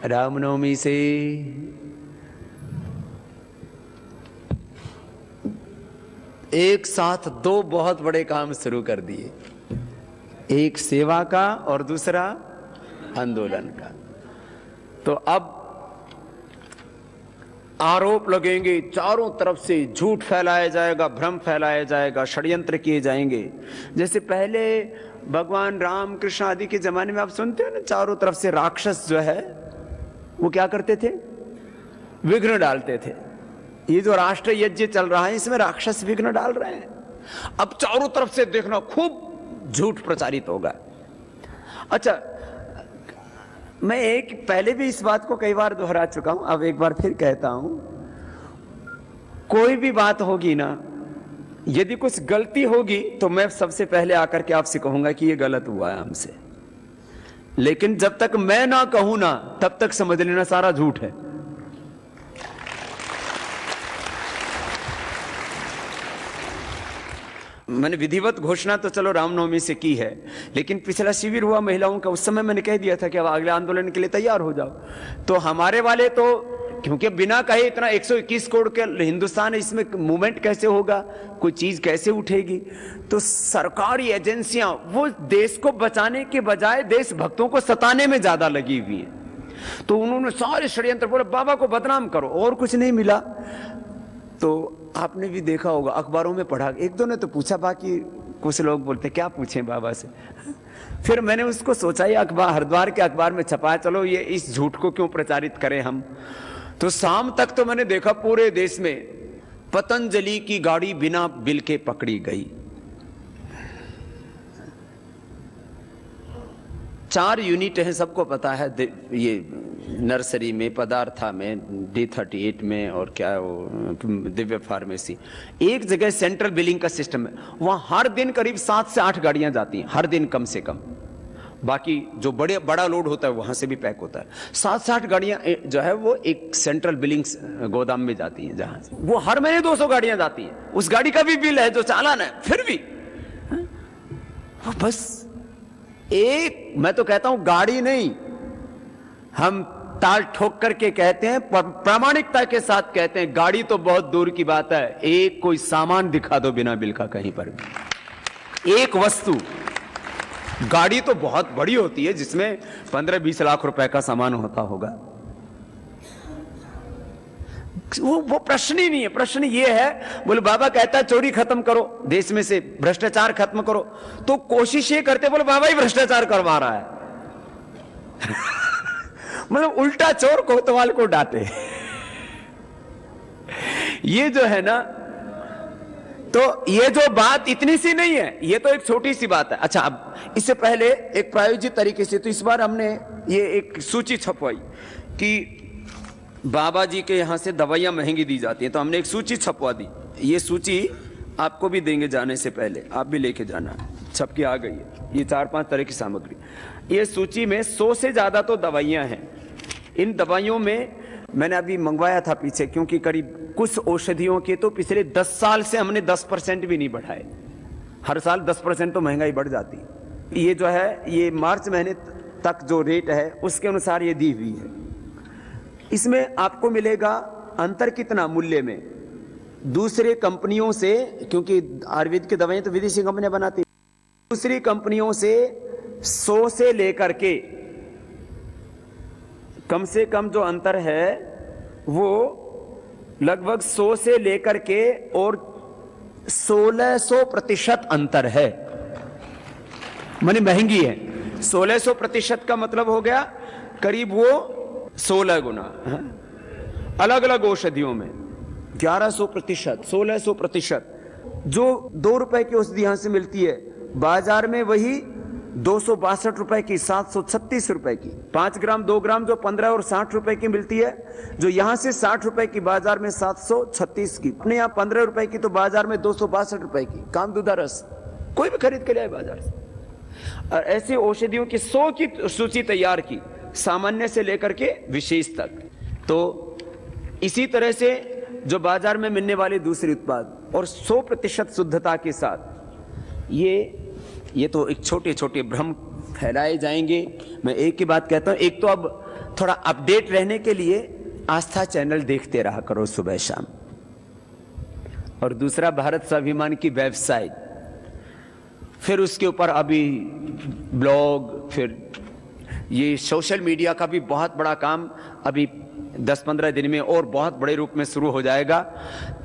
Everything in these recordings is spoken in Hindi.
रामनवमी से एक साथ दो बहुत बड़े काम शुरू कर दिए, एक सेवा का और दूसरा आंदोलन का। तो अब आरोप लगेंगे, चारों तरफ से झूठ फैलाया जाएगा, भ्रम फैलाया जाएगा, षड्यंत्र किए जाएंगे। जैसे पहले भगवान राम कृष्ण आदि के जमाने में आप सुनते हो ना, चारों तरफ से राक्षस जो है वो क्या करते थे, विघ्न डालते थे। ये जो राष्ट्र यज्ञ चल रहा है इसमें राक्षस विघ्न डाल रहे हैं। अब चारों तरफ से देखना खूब झूठ प्रचारित होगा। अच्छा, मैं एक पहले भी इस बात को कई बार दोहरा चुका हूं, अब एक बार फिर कहता हूं, कोई भी बात होगी ना, यदि कुछ गलती होगी तो मैं सबसे पहले आकर के आपसे कहूंगा कि ये गलत हुआ है हमसे। लेकिन जब तक मैं ना कहूं ना, तब तक समझ लेना सारा झूठ है। मैंने विधिवत घोषणा तो चलो रामनवमी से की है, लेकिन पिछला शिविर हुआ महिलाओं का, उस समय मैंने कह दिया था कि अब अगले आंदोलन के लिए तैयार हो जाओ। तो हमारे वाले तो क्योंकि बिना कहे इतना 121 करोड़ के हिंदुस्तान है, इसमें मूवमेंट कैसे होगा, कोई चीज कैसे उठेगी। तो सरकारी एजेंसियां वो देश को बचाने के बजाय देशभक्तों को सताने में ज्यादा लगी हुई है। तो उन्होंने सारे षड्यंत्र बोले, बाबा को बदनाम करो, और कुछ नहीं मिला। तो आपने भी देखा होगा, अखबारों में पढ़ा, एक दो ने तो पूछा, बाकी कुछ लोग बोलते क्या पूछें बाबा से। फिर मैंने उसको सोचा, ये अखबार हरिद्वार के अखबार में छपाया, चलो ये इस झूठ को क्यों प्रचारित करें हम। तो शाम तक तो मैंने देखा पूरे देश में पतंजलि की गाड़ी बिना बिल के पकड़ी गई। 4 यूनिट है, सबको पता है, ये नर्सरी में, पदार्था में, D38 में, और क्या वो दिव्य फार्मेसी। एक जगह सेंट्रल बिलिंग का सिस्टम है, वहां हर दिन करीब 7 से 8 गाड़ियां जाती हैं, हर दिन कम से कम। बाकी जो बड़ा लोड होता है वहां से भी पैक होता है। 7 से 8 गाड़ियां जो है वो एक सेंट्रल बिलिंग गोदाम में जाती हैं, जहां से वो हर महीने 200 गाड़ियां जाती हैं। उस गाड़ी का भी बिल है, जो चालान है, फिर भी वो बस एक, मैं तो कहता हूं गाड़ी नहीं, हम ताल ठोक करके कहते हैं, प्रामाणिकता के साथ कहते हैं, गाड़ी तो बहुत दूर की बात है, एक कोई सामान दिखा दो बिना बिल का कहीं पर भी, एक वस्तु। गाड़ी तो बहुत बड़ी होती है, जिसमें 15-20 लाख रुपए का सामान होता होगा। वो प्रश्न ही नहीं है। प्रश्न ये है, बोले बाबा कहता है चोरी खत्म करो, देश में से भ्रष्टाचार खत्म करो, तो कोशिश ये करते, बोले बाबा ही भ्रष्टाचार करवा रहा है। मतलब उल्टा चोर कोतवाल को डांटे। ये जो है ना, तो ये जो बात इतनी सी नहीं है, ये तो एक छोटी सी बात है। अच्छा, अब इससे पहले एक प्रायोजित तरीके से, तो इस बार हमने ये एक सूची छपवाई कि बाबा जी के यहां से दवाइयां महंगी दी जाती हैं, तो हमने एक सूची छपवा दी। ये सूची आपको भी देंगे जाने से पहले, आप भी लेके जाना, छप के आ गई है। ये 4-5 तरह की सामग्री, ये सूची में 100 से ज्यादा तो दवाइयां हैं। इन दवाइयों में मैंने अभी मंगवाया था पीछे, क्योंकि करीब कुछ औषधियों के तो पिछले 10 साल से हमने 10% भी नहीं बढ़ाए। हर साल 10% तो महंगाई बढ़ जाती है। ये जो है, ये मार्च महीने तक जो रेट है उसके अनुसार ये दी हुई है। इसमें आपको मिलेगा अंतर कितना मूल्य में दूसरे कंपनियों से, क्योंकि आयुर्वेद की दवाएं तो विदेशी कंपनियां बनाती, दूसरी कंपनियों से 100 से लेकर के कम से कम जो अंतर है वो लगभग 100 से लेकर के और 1600% अंतर है। माने महंगी है। 1600% का मतलब हो गया करीब वो 16 गुना। अलग अलग औषधियों में 1100%, 1600%। जो 2 रुपए की औषधि यहां से मिलती है, बाजार में वही 262 रुपए की, 736 रुपए की। 5 ग्राम 2 ग्राम जो 15 और 60 रुपए की मिलती है, जो यहां से 60 रुपए की, बाजार में 736 की। अपने यहाँ 15 रुपए की तो बाजार में 262 रुपए की। कामदुदा रस कोई भी खरीद के ले आए बाजार से। और ऐसी औषधियों की 100 की सूची तैयार की, सामान्य से लेकर के विशेष तक। तो इसी तरह से जो बाजार में मिलने वाले दूसरे उत्पाद और 100% शुद्धता के साथ, ये तो एक छोटे छोटे भ्रम फैलाए जाएंगे। मैं एक ही बात कहता हूं, एक तो अब थोड़ा अपडेट रहने के लिए आस्था चैनल देखते रहा करो सुबह शाम। और दूसरा भारत स्वाभिमान की वेबसाइट, फिर उसके ऊपर अभी ब्लॉग, फिर ये सोशल मीडिया का भी बहुत बड़ा काम अभी 10-15 दिन में और बहुत बड़े रूप में शुरू हो जाएगा।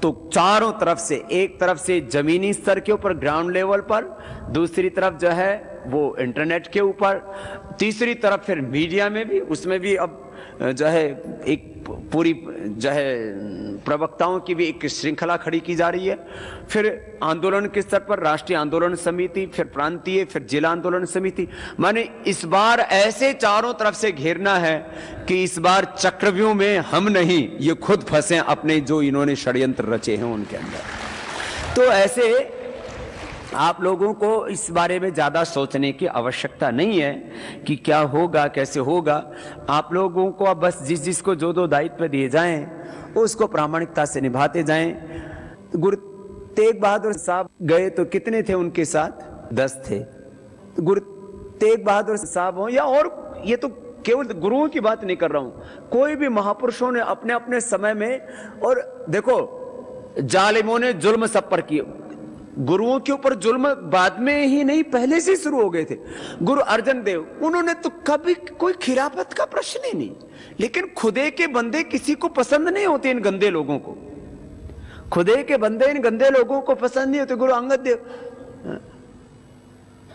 तो चारों तरफ से, एक तरफ से जमीनी स्तर के ऊपर ग्राउंड लेवल पर, दूसरी तरफ जो है वो इंटरनेट के ऊपर, तीसरी तरफ फिर मीडिया में भी, उसमें भी अब जो है एक पूरी जो है प्रवक्ताओं की भी एक श्रृंखला खड़ी की जा रही है। फिर आंदोलन के स्तर पर राष्ट्रीय आंदोलन समिति, फिर प्रांतीय, फिर जिला आंदोलन समिति। माने इस बार ऐसे चारों तरफ से घेरना है कि इस बार चक्रव्यूह में हम नहीं, ये खुद फंसे अपने जो इन्होंने षड्यंत्र रचे हैं उनके अंदर। तो ऐसे आप लोगों को इस बारे में ज्यादा सोचने की आवश्यकता नहीं है कि क्या होगा, कैसे होगा। आप लोगों को अब बस जिसको जो दायित्व दिए जाएं उसको प्रामाणिकता से निभाते जाएं। गुरु तेग बहादुर साहब गए तो कितने थे उनके साथ? 10 थे। गुरु तेग बहादुर साहब हो या और, ये तो केवल गुरुओं की बात नहीं कर रहा हूं, कोई भी महापुरुषों ने अपने अपने समय में, और देखो जालिमों ने जुल्म सब पर किए, गुरुओं के ऊपर जुल्म बाद में ही नहीं, पहले से शुरू हो गए थे। गुरु अर्जन देव, उन्होंने तो कभी कोई खिलाफत का प्रश्न ही नहीं, लेकिन खुदे के बंदे किसी को पसंद नहीं होते, इन गंदे लोगों को, खुदे के बंदे इन गंदे लोगों को पसंद नहीं होते। गुरु अंगद देव,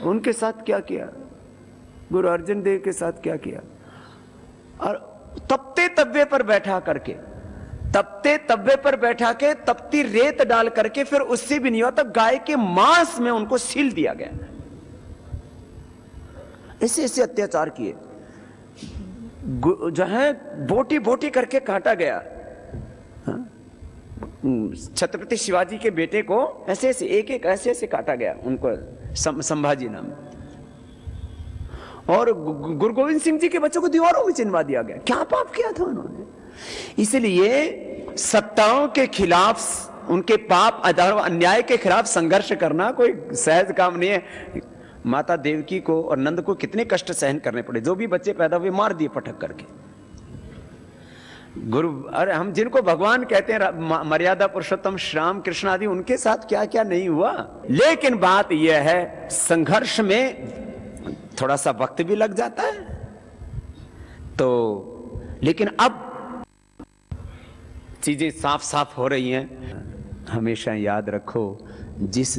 उनके साथ क्या किया, गुरु अर्जन देव के साथ क्या किया, और तपते तब्बे पर बैठा करके, तपते तब्बे पर बैठा के तपती रेत डाल करके, फिर उससे भी नहीं होता, गाय के मांस में उनको सील दिया गया। ऐसे ऐसे अत्याचार किए, जो है बोटी बोटी करके काटा गया। छत्रपति शिवाजी के बेटे को ऐसे ऐसे एक एक ऐसे ऐसे काटा गया, उनको संभाजी नाम। और गुरु गोविंद सिंह जी के बच्चों को दीवारों में चिनवा दिया गया। क्या पाप किया था उन्होंने? इसलिए सत्ताओं के खिलाफ, उनके पाप अन्याय के खिलाफ संघर्ष करना कोई सहज काम नहीं है। माता देवकी को और नंद को कितने कष्ट सहन करने पड़े, जो भी बच्चे पैदा हुए मार दिए पटक करके। गुरु, अरे हम जिनको भगवान कहते हैं, मर्यादा पुरुषोत्तम श्री राम कृष्ण आदि, उनके साथ क्या क्या नहीं हुआ। लेकिन बात यह है, संघर्ष में थोड़ा सा वक्त भी लग जाता है। तो लेकिन अब चीजें साफ साफ हो रही हैं। हमेशा याद रखो, जिस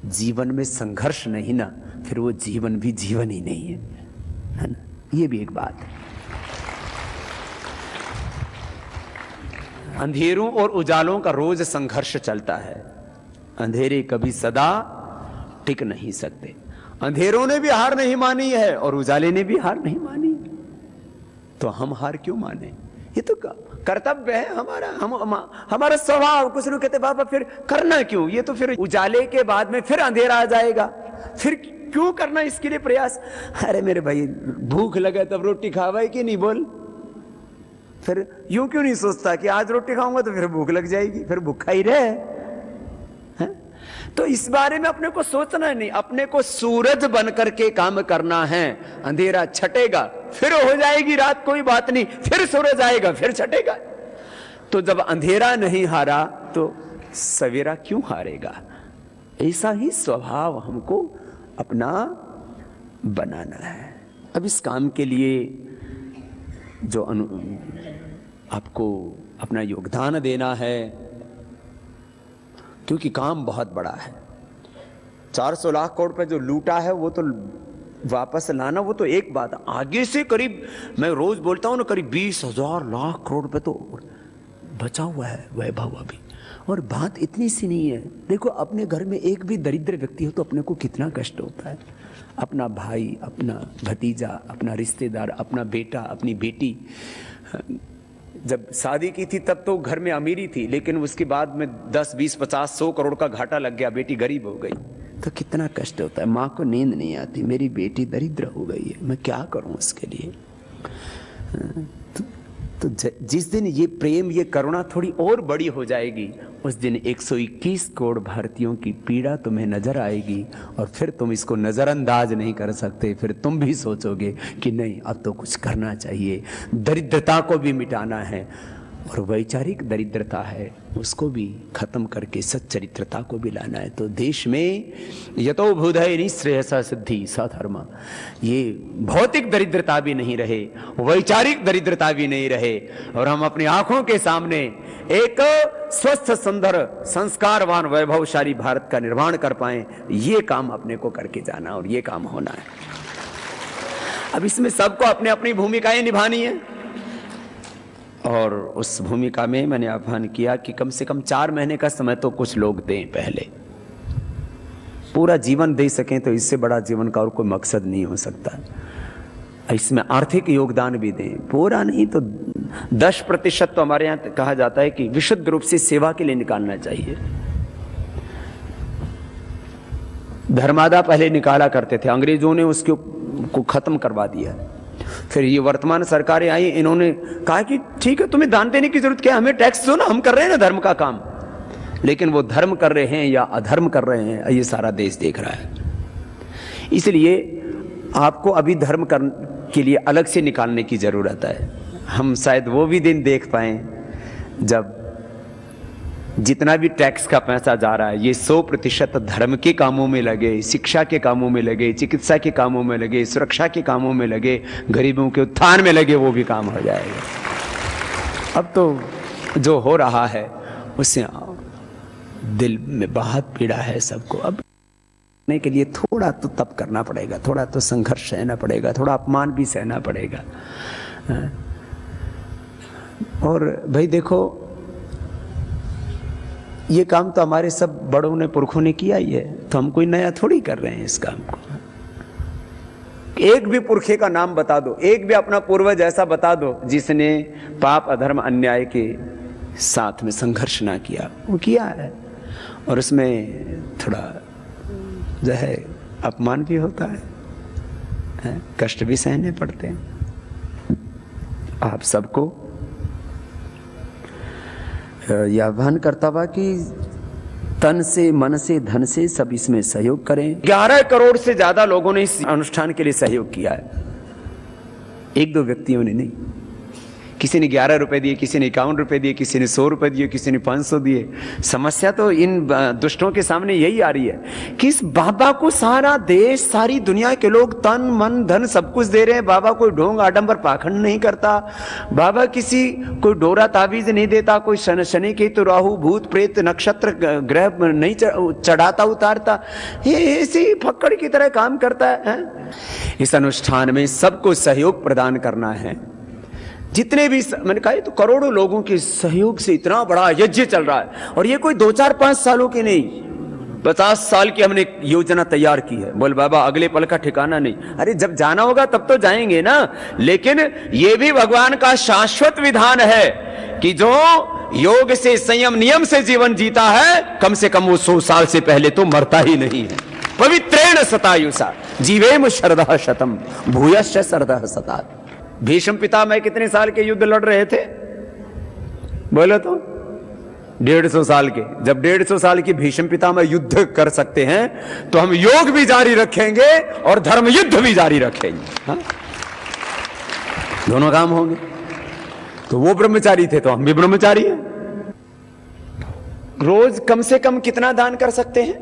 जीवन में संघर्ष नहीं ना, फिर वो जीवन भी जीवन ही नहीं है ना? ये भी एक बात है। अंधेरों और उजालों का रोज संघर्ष चलता है। अंधेरे कभी सदा टिक नहीं सकते। अंधेरों ने भी हार नहीं मानी है और उजाले ने भी हार नहीं मानी, तो हम हार क्यों माने? ये तो कर्तव्य है हमारा, हमारा स्वभाव। कुछ लोग कहते बाबा फिर करना क्यों? ये तो फिर उजाले के बाद में फिर अंधेरा आ जाएगा, फिर क्यों करना इसके लिए प्रयास? अरे मेरे भाई, भूख लगे तब रोटी खावा कि नहीं, बोल। फिर यूं क्यों नहीं सोचता कि आज रोटी खाऊंगा तो फिर भूख लग जाएगी, फिर भूखा ही रहे। तो इस बारे में अपने को सोचना नहीं, अपने को सूरज बन करके काम करना है। अंधेरा छटेगा, फिर हो जाएगी रात, कोई बात नहीं, फिर सूरज आएगा, फिर छटेगा। तो जब अंधेरा नहीं हारा तो सवेरा क्यों हारेगा? ऐसा ही स्वभाव हमको अपना बनाना है। अब इस काम के लिए जो आपको अपना योगदान देना है, क्योंकि काम बहुत बड़ा है। 400 लाख करोड़ पे जो लूटा है वो तो वापस लाना, वो तो एक बात। आगे से करीब, मैं रोज बोलता हूं ना, करीब 20,000 लाख करोड़ पे तो बचा हुआ है वैभव अभी। और बात इतनी सी नहीं है। देखो, अपने घर में एक भी दरिद्र व्यक्ति हो तो अपने को कितना कष्ट होता है। अपना भाई, अपना भतीजा, अपना रिश्तेदार, अपना बेटा, अपनी बेटी। जब शादी की थी तब तो घर में अमीरी थी, लेकिन उसके बाद में 10, 20, 50, 100 करोड़ का घाटा लग गया, बेटी गरीब हो गई, तो कितना कष्ट होता है। माँ को नींद नहीं आती, मेरी बेटी दरिद्र हो गई है, मैं क्या करूं उसके लिए। तो जिस दिन ये प्रेम, ये करुणा थोड़ी और बड़ी हो जाएगी, उस दिन 121 करोड़ भारतीयों की पीड़ा तुम्हें नजर आएगी और फिर तुम इसको नजरअंदाज नहीं कर सकते। फिर तुम भी सोचोगे कि नहीं, अब तो कुछ करना चाहिए, दरिद्रता को भी मिटाना है, और वैचारिक दरिद्रता है उसको भी खत्म करके सच्चरित्रता को भी लाना है। तो देश में यतो भूदय निःश्रेयसा सिद्धि सधर्म, ये भौतिक दरिद्रता भी नहीं रहे, वैचारिक दरिद्रता भी नहीं रहे, और हम अपनी आंखों के सामने एक स्वस्थ सुंदर संस्कारवान वैभवशाली भारत का निर्माण कर पाए, ये काम अपने को करके जाना और ये काम होना है। अब इसमें सबको अपने अपनी भूमिकाएं निभानी है, और उस भूमिका में मैंने आह्वान किया कि कम से कम 4 महीने का समय तो कुछ लोग दें। पहले पूरा जीवन दे सकें तो इससे बड़ा जीवन का और कोई मकसद नहीं हो सकता। इसमें आर्थिक योगदान भी दें, पूरा नहीं तो 10% तो हमारे यहाँ कहा जाता है कि विशुद्ध रूप से सेवा के लिए निकालना चाहिए। धर्मादा पहले निकाला करते थे, अंग्रेजों ने उसको खत्म करवा दिया। फिर ये वर्तमान सरकारें आई, इन्होंने कहा कि ठीक है, तुम्हें दान देने की जरूरत क्या है, हमें टैक्स दो ना, हम कर रहे हैं ना धर्म का काम। लेकिन वो धर्म कर रहे हैं या अधर्म कर रहे हैं, ये सारा देश देख रहा है। इसलिए आपको अभी धर्म के लिए अलग से निकालने की जरूरत है। हम शायद वो भी दिन देख पाए जब जितना भी टैक्स का पैसा जा रहा है, ये 100% धर्म के कामों में लगे, शिक्षा के कामों में लगे, चिकित्सा के कामों में लगे, सुरक्षा के कामों में लगे, गरीबों के उत्थान में लगे, वो भी काम हो जाएगा। अब तो जो हो रहा है उससे दिल में बहुत पीड़ा है सबको। अब करने के लिए थोड़ा तो तप करना पड़ेगा, थोड़ा तो संघर्ष सहना पड़ेगा, थोड़ा अपमान भी सहना पड़ेगा। और भाई देखो, ये काम तो हमारे सब बड़ों ने पुरखों ने किया ही है, तो हम कोई नया थोड़ी कर रहे हैं इस काम को। एक भी पुरखे का नाम बता दो, एक भी अपना पूर्वज ऐसा बता दो जिसने पाप अधर्म अन्याय के साथ में संघर्ष ना किया। वो किया है, और उसमें थोड़ा जो है अपमान भी होता है, कष्ट भी सहने पड़ते हैं। आप सबको यह आह्वान करता हुआ कि तन से, मन से, धन से सब इसमें सहयोग करें। 11 करोड़ से ज्यादा लोगों ने इस अनुष्ठान के लिए सहयोग किया है, 1-2 व्यक्तियों ने नहीं। किसी ने 11 रुपए दिए, किसी ने 51 रुपए दिए, किसी ने 100 रुपए दिए, किसी ने 500 दिए। समस्या तो इन दुष्टों के सामने यही आ रही है कि इस बाबा को सारा देश, सारी दुनिया के लोग तन मन धन सब कुछ दे रहे हैं। बाबा कोई ढोंग आडंबर पाखंड नहीं करता, बाबा किसी कोई डोरा ताबीज नहीं देता, कोई शनि केतु राहु भूत प्रेत नक्षत्र ग्रह नहीं चढ़ाता उतारता, ये ऐसी फक्कड़ की तरह काम करता है। इस अनुष्ठान में सबको सहयोग प्रदान करना है। जितने भी, मैंने कहा तो करोड़ों लोगों के सहयोग से इतना बड़ा यज्ञ चल रहा है, और ये कोई 2-4-5 सालों की नहीं, 50 साल की हमने योजना तैयार की है। बोल बाबा अगले पल का ठिकाना नहीं। अरे जब जाना होगा तब तो जाएंगे ना, लेकिन ये भी भगवान का शाश्वत विधान है कि जो योग से, संयम नियम से जीवन जीता है, कम से कम वो 100 साल से पहले तो मरता ही नहीं है। पवित्रेण शतायुषा जीवेम शरदः शतम भूयश्च शरदः शतात्। भीष्म पितामह कितने साल के युद्ध लड़ रहे थे? बोलो तो 150 साल के। जब 150 साल की भीष्म पितामह युद्ध कर सकते हैं तो हम योग भी जारी रखेंगे और धर्म युद्ध भी जारी रखेंगे। हाँ? दोनों काम होंगे। तो वो ब्रह्मचारी थे तो हम भी ब्रह्मचारी हैं। रोज कम से कम कितना दान कर सकते हैं?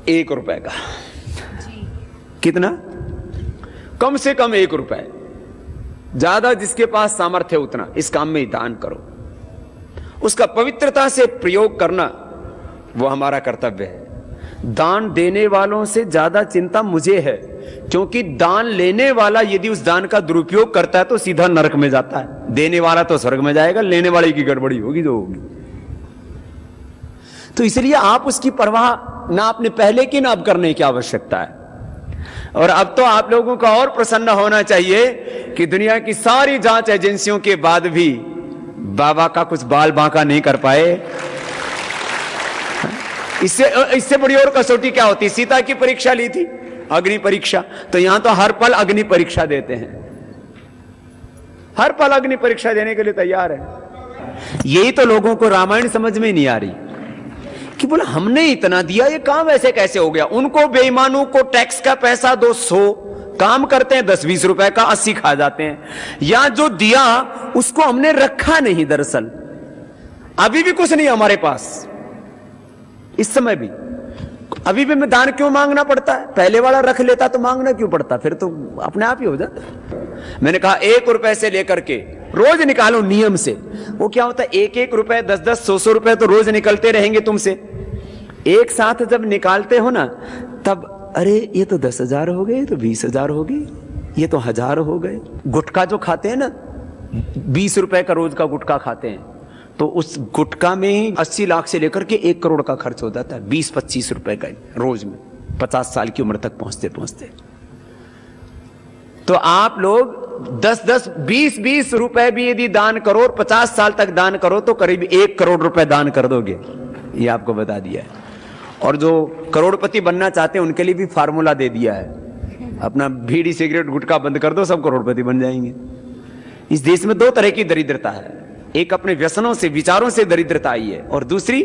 1 रुपए का। कितना? कम से कम 1 रुपए। ज्यादा जिसके पास सामर्थ्य उतना इस काम में दान करो। उसका पवित्रता से प्रयोग करना वो हमारा कर्तव्य है। दान देने वालों से ज्यादा चिंता मुझे है, क्योंकि दान लेने वाला यदि उस दान का दुरुपयोग करता है तो सीधा नरक में जाता है। देने वाला तो स्वर्ग में जाएगा, लेने वाले की गड़बड़ी होगी जो होगी। तो इसलिए आप उसकी परवाह ना आपने पहले की ना अब करने की आवश्यकता है। और अब तो आप लोगों को और प्रसन्न होना चाहिए कि दुनिया की सारी जांच एजेंसियों के बाद भी बाबा का कुछ बाल बांका नहीं कर पाए। इससे बड़ी और कसौटी क्या होती? सीता की परीक्षा ली थी, अग्नि परीक्षा, तो यहां तो हर पल अग्नि परीक्षा देते हैं, हर पल अग्नि परीक्षा देने के लिए तैयार है। यही तो लोगों को रामायण समझ में नहीं आ रही कि बोला हमने इतना दिया, ये काम ऐसे कैसे हो गया। उनको बेईमानों को टैक्स का पैसा दो 100, काम करते हैं 10-20 रुपए का 80 खा जाते हैं। या जो दिया उसको हमने रखा नहीं, दरअसल अभी भी कुछ नहीं हमारे पास, इस समय भी अभी भी मैं दान क्यों मांगना पड़ता है? पहले वाला रख लेता तो मांगना क्यों पड़ता? फिर तो अपने आप ही हो जाता। मैंने कहा 1 रुपए से लेकर के रोज निकालो नियम से। वो क्या होता है, 1-1 रुपए 10-10 100 रुपए तो रोज निकलते रहेंगे तुमसे। एक साथ जब निकालते हो ना, तब अरे ये तो 10,000 हो गए, ये तो 20,000 हो गए, ये तो 1,000 हो गए। गुटखा जो खाते हैं ना, 20 रुपए का रोज का गुटखा खाते हैं, तो उस गुटखा में ही 80 लाख से लेकर के 1 करोड़ का खर्च हो जाता है, 20-25 रुपए का रोज में, 50 साल की उम्र तक पहुंचते पहुंचते। तो आप लोग 10-10 20-20 रुपए भी यदि दान करो और 50 साल तक दान करो तो करीब 1 करोड़ रुपए दान कर दोगे, ये आपको बता दिया है। और जो करोड़पति बनना चाहते हैं उनके लिए भी फार्मूला दे दिया है, अपना बीड़ी सिगरेट गुटखा बंद कर दो, सब करोड़पति बन जाएंगे। इस देश में 2 तरह की दरिद्रता है, एक अपने व्यसनों से विचारों से दरिद्रता आई है, और दूसरी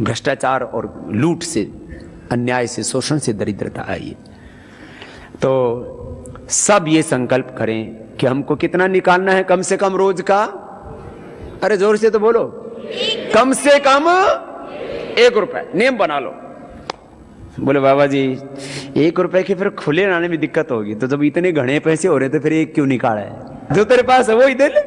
भ्रष्टाचार और लूट से, अन्याय से, शोषण से दरिद्रता आई है। तो सब ये संकल्प करें कि हमको कितना निकालना है कम से कम रोज का। अरे जोर से तो बोलो, कम से कम 1 रुपए नियम बना लो। बोले बाबा जी 1 रुपए के फिर खुले लाने में दिक्कत होगी, तो जब इतने घने पैसे हो रहे तो फिर 1 क्यों निकाला है? जो तेरे पास है वो ही दे ले।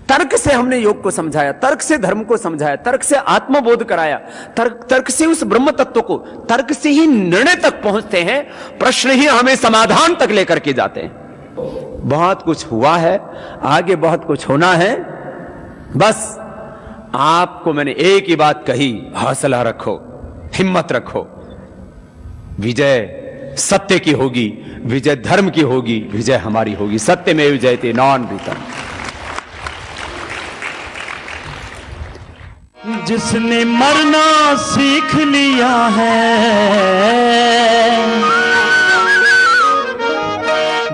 तर्क से हमने योग को समझाया, तर्क से धर्म को समझाया, तर्क से आत्मबोध कराया, तर्क से उस ब्रह्म तत्व को, तर्क से ही निर्णय तक पहुंचते हैं, प्रश्न ही हमें समाधान तक लेकर के जाते हैं। बहुत कुछ हुआ है, आगे बहुत कुछ होना है। बस आपको मैंने एक ही बात कही, हौसला रखो, हिम्मत रखो। विजय सत्य की होगी, विजय धर्म की होगी, विजय हमारी होगी। सत्य में विजयते नान्वितम्। जिसने मरना सीख लिया है,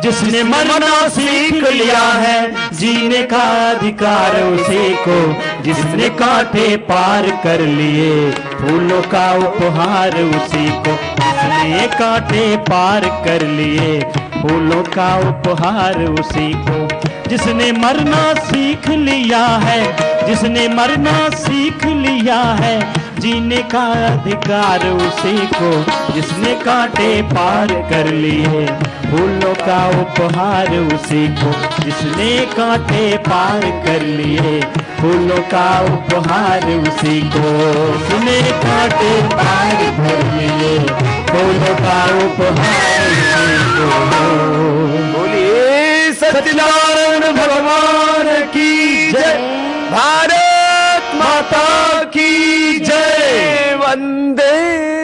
जिसने मरना सीख लिया है, जीने का अधिकार उसी को, जिसने कांटे पार कर लिए, फूलों का उपहार उसी को, जिसने कांटे पार कर लिए, फूलों का उपहार उसी को। जिसने मरना सीख लिया है, जिसने मरना सीख लिया है, जीने का अधिकार उसी को, जिसने कांटे पार कर लिए, फूलों का उपहार उसी को, जिसने कांटे पार कर लिए, फूलों का उपहार उसी को, जिसने कांटे पार कर लिए, फूलों का उपहार उसी को। बोलिए सत्यनारायण भगवान की जय, भारत माता की जय, वंदे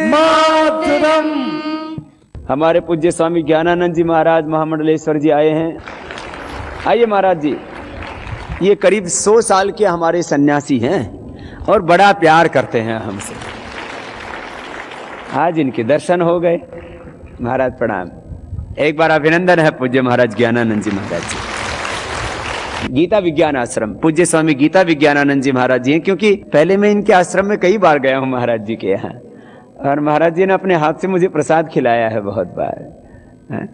मातरम। हमारे पूज्य स्वामी ज्ञानानंद जी महाराज महामंडलेश्वर जी आए हैं। आइए महाराज जी। ये करीब 100 साल के हमारे सन्यासी हैं और बड़ा प्यार करते हैं हमसे। आज इनके दर्शन हो गए। महाराज प्रणाम। एक बार अभिनंदन है पूज्य महाराज ज्ञानानंद जी महाराज जी। गीता विज्ञान आश्रम, पूज्य स्वामी गीता विज्ञानानंद जी महाराज जी हैं, क्योंकि पहले मैं इनके आश्रम में कई बार गया हूं महाराज जी के यहाँ, और महाराज जी ने अपने हाथ से मुझे प्रसाद खिलाया है बहुत बार।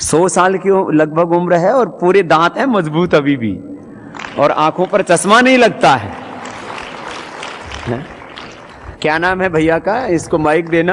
100 साल की लगभग उम्र है और पूरे दांत हैं मजबूत अभी भी, और आंखों पर चश्मा नहीं लगता है। क्या नाम है भैया का? इसको माइक देना।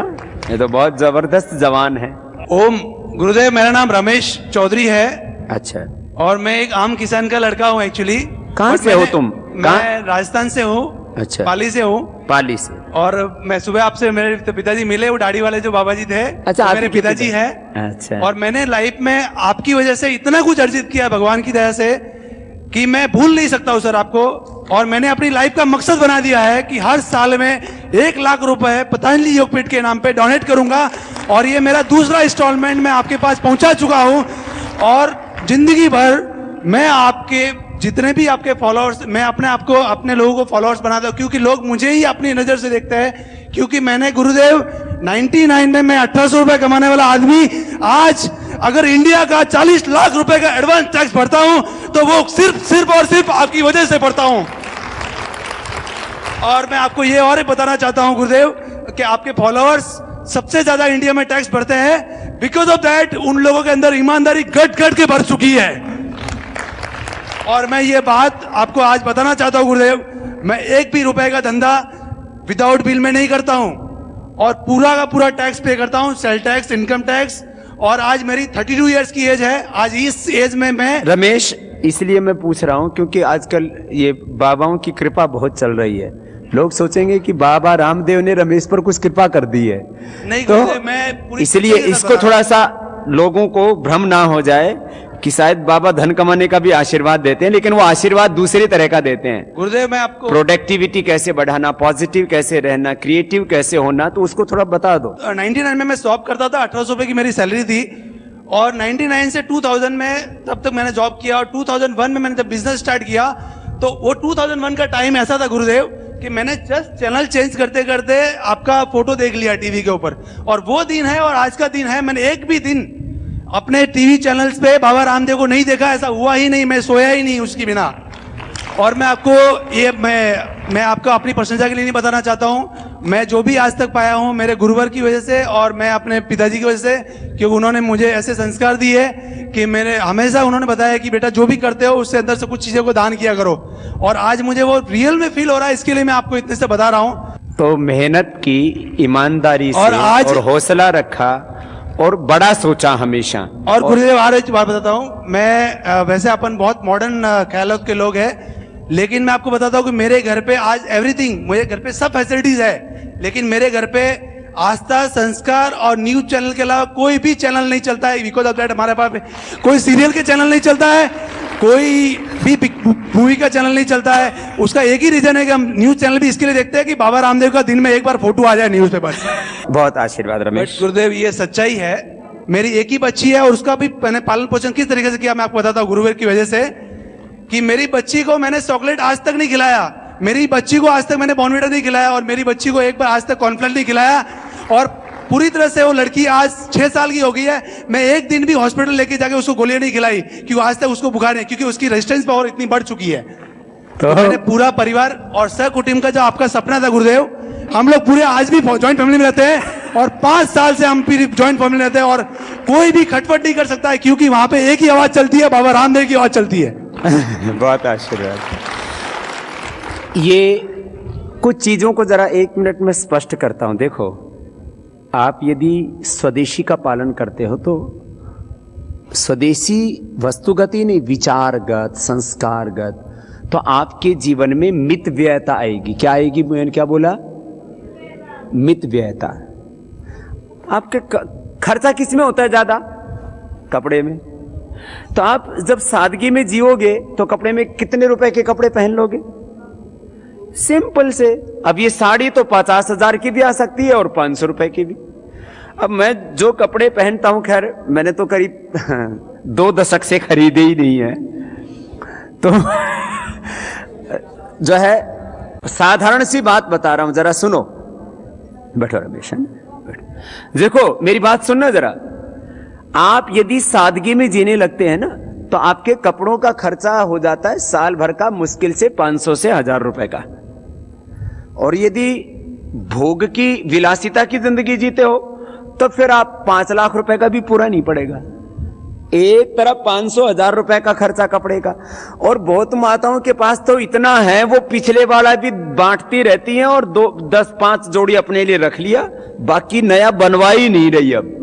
ये तो बहुत जबरदस्त जवान है। ओम गुरुदेव, मेरा नाम रमेश चौधरी है। अच्छा। और मैं एक आम किसान का लड़का हूँ एक्चुअली। कहाँ से हो तुम? मैं राजस्थान से हूँ। अच्छा। पाली से हूँ। पाली से। और मैं सुबह आपसे, मेरे पिताजी मिले, वो दाढ़ी वाले जो बाबा जी थे। अच्छा, मेरे पिताजी है। अच्छा। और मैंने लाइफ में आपकी वजह से इतना कुछ अर्जित किया भगवान की दया से कि मैं भूल नहीं सकता हूँ सर आपको। और मैंने अपनी लाइफ का मकसद बना दिया है कि हर साल में 1 लाख रुपए पतंजलि योगपीठ के नाम पे डोनेट करूंगा। और ये मेरा दूसरा इंस्टॉलमेंट मैं आपके पास पहुंचा चुका हूं। और जिंदगी भर मैं आपके जितने भी आपके फॉलोअर्स, मैं अपने आप को, अपने लोगों को फॉलोअर्स बनाता हूं, क्योंकि लोग मुझे ही अपनी नजर से देखते हैं। क्योंकि मैंने गुरुदेव 99 में मैं 1800 रुपए कमाने वाला आदमी आज अगर इंडिया का 40 लाख रुपए का एडवांस टैक्स भरता हूं तो वो सिर्फ और सिर्फ आपकी वजह से भरता हूं। और मैं आपको ये और बताना चाहता हूं गुरुदेव कि आपके फॉलोअर्स सबसे ज्यादा इंडिया में टैक्स भरते हैं। बिकॉज ऑफ दैट उन लोगों के अंदर ईमानदारी गट गट के भर चुकी है। और मैं ये बात आपको आज बताना चाहता हूं गुरुदेव, मैं एक भी रुपए का धंधा विदाउट बिल में नहीं करता हूं और पूरा का पूरा टैक्स पे करता हूं, सेल टैक्स, इनकम टैक्स। और आज मेरी 32 इयर्स की एज है। आज इस एज में मैं रमेश, इसलिए मैं पूछ रहा हूं क्योंकि आजकल ये बाबाओं की कृपा बहुत चल रही है। लोग सोचेंगे कि बाबा रामदेव ने रमेश पर कुछ कृपा कर दी है, नहीं तो गुरुदेव, मैं पूरी इसलिए तरीके से इसको बता- थोड़ा सा लोगों को भ्रम ना हो जाए कि शायद बाबा धन कमाने का भी आशीर्वाद देते हैं, लेकिन वो आशीर्वाद दूसरी तरह का देते हैं। गुरुदेव मैं आपको प्रोडक्टिविटी कैसे बढ़ाना, पॉजिटिव कैसे रहना, क्रिएटिव कैसे होना, तो उसको थोड़ा बता दो। 99 में मैं जॉब करता था, 1800 रुपए की मेरी सैलरी थी। और 99 से 2000 में तब तक मैंने जॉब किया। और 2001 में मैंने जब बिजनेस स्टार्ट किया तो वो 2001 का टाइम ऐसा था गुरुदेव कि मैंने जस्ट चैनल चेंज करते करते आपका फोटो देख लिया टीवी के ऊपर। और वो दिन है और आज का दिन है, मैंने एक भी दिन अपने टीवी चैनल्स पे बाबा रामदेव को नहीं देखा। ऐसा हुआ ही नहीं, मैं सोया ही नहीं उसके बिना। और मैं आपको ये मैं आपको अपनी प्रशंसा के लिए नहीं बताना चाहता हूँ। मैं जो भी आज तक पाया हूँ मेरे गुरुवर की वजह से और मैं अपने पिताजी की वजह से, क्योंकि उन्होंने मुझे ऐसे संस्कार दिए कि मेरे हमेशा उन्होंने बताया कि बेटा जो भी करते हो उससे अंदर से कुछ चीज़ों को दान किया करो। और आज मुझे वो रियल में फील हो रहा है, इसके लिए मैं आपको इतने से बता रहा हूँ। तो मेहनत की, ईमानदारी से और आज- और हौसला रखा और बड़ा सोचा हमेशा। और गुरुदेव और एक बात बताता हूँ, मैं वैसे अपन बहुत मॉडर्न ख्यालों के लोग हैं, लेकिन मैं आपको बताता हूँ कि मेरे घर पे आज एवरीथिंग, मेरे घर पे सब फैसिलिटीज है, लेकिन मेरे घर पे आस्था, संस्कार और न्यूज चैनल के अलावा कोई भी चैनल नहीं चलता है। बिकॉज ऑफ दैट हमारे पास कोई सीरियल के चैनल नहीं चलता है, कोई भी मूवी का चैनल नहीं चलता है। उसका एक ही रीजन है कि हम न्यूज चैनल भी इसके लिए देखते हैं कि बाबा रामदेव का दिन में एक बार फोटो आ जाए न्यूज पेपर। बहुत आशीर्वाद रमेश। बट गुरुदेव ये सच्चाई है, मेरी एक ही बच्ची है और उसका भी मैंने पालन पोषण किस तरीके से किया मैं आपको बताता हूँ गुरुदेव की वजह से। कि मेरी बच्ची को मैंने चॉकलेट आज तक नहीं खिलाया, मेरी बच्ची को आज तक मैंने बॉर्नविटा नहीं खिलाया और मेरी बच्ची को एक बार आज तक कॉर्नफ्लेक्स नहीं खिलाया। और पूरी तरह से वो लड़की आज 6 साल की हो गई है। मैं एक दिन भी हॉस्पिटल लेके जाके उसको गोलियां नहीं खिलाई क्योंकि आज तक उसको बुखार नहीं, क्योंकि उसकी रेजिस्टेंस पावर इतनी बढ़ चुकी है। तो मैंने पूरा परिवार और सहकुटुंब का जो आपका सपना था गुरुदेव, हम लोग पूरे आज भी जॉइंट फैमिली में रहते हैं और 5 साल से हम फिर जॉइंट फैमिली में रहते हैं और कोई भी खटपट नहीं कर सकता है क्योंकि वहां पे एक ही आवाज चलती है, बाबा रामदेव की आवाज चलती है। बहुत आशीर्वाद। ये कुछ चीजों को जरा 1 मिनट में स्पष्ट करता हूं। देखो, आप यदि स्वदेशी का पालन करते हो तो स्वदेशी वस्तुगत ही नहीं, विचारगत, संस्कारगत, तो आपके जीवन में मितव्ययता आएगी। क्या आएगी? मैंने क्या बोला? मितव्ययता। आपके खर्चा किस में होता है ज्यादा? कपड़े में। तो आप जब सादगी में जियोगे तो कपड़े में कितने रुपए के कपड़े पहन लोगे? सिंपल से। अब ये साड़ी तो 50,000 की भी आ सकती है और 500 रुपए की भी। अब मैं जो कपड़े पहनता हूं, खैर मैंने तो करीब 2 दशक से खरीदे ही नहीं है, तो जो है साधारण सी बात बता रहा हूं, जरा सुनो। बैठो रमेश, बैठो। देखो मेरी बात सुनना जरा। आप यदि सादगी में जीने लगते हैं ना तो आपके कपड़ों का खर्चा हो जाता है साल भर का मुश्किल से 500 से 1000 रुपए का। और यदि भोग की विलासिता की जिंदगी जीते हो तो फिर आप 5 लाख रुपए का भी पूरा नहीं पड़ेगा। एक तरफ 500-1000 रुपए का खर्चा कपड़े का। और बहुत माताओं के पास तो इतना है वो पिछले वाला भी बांटती रहती हैं और 10-5 जोड़ी अपने लिए रख लिया, बाकी नया बनवा ही नहीं रही। अब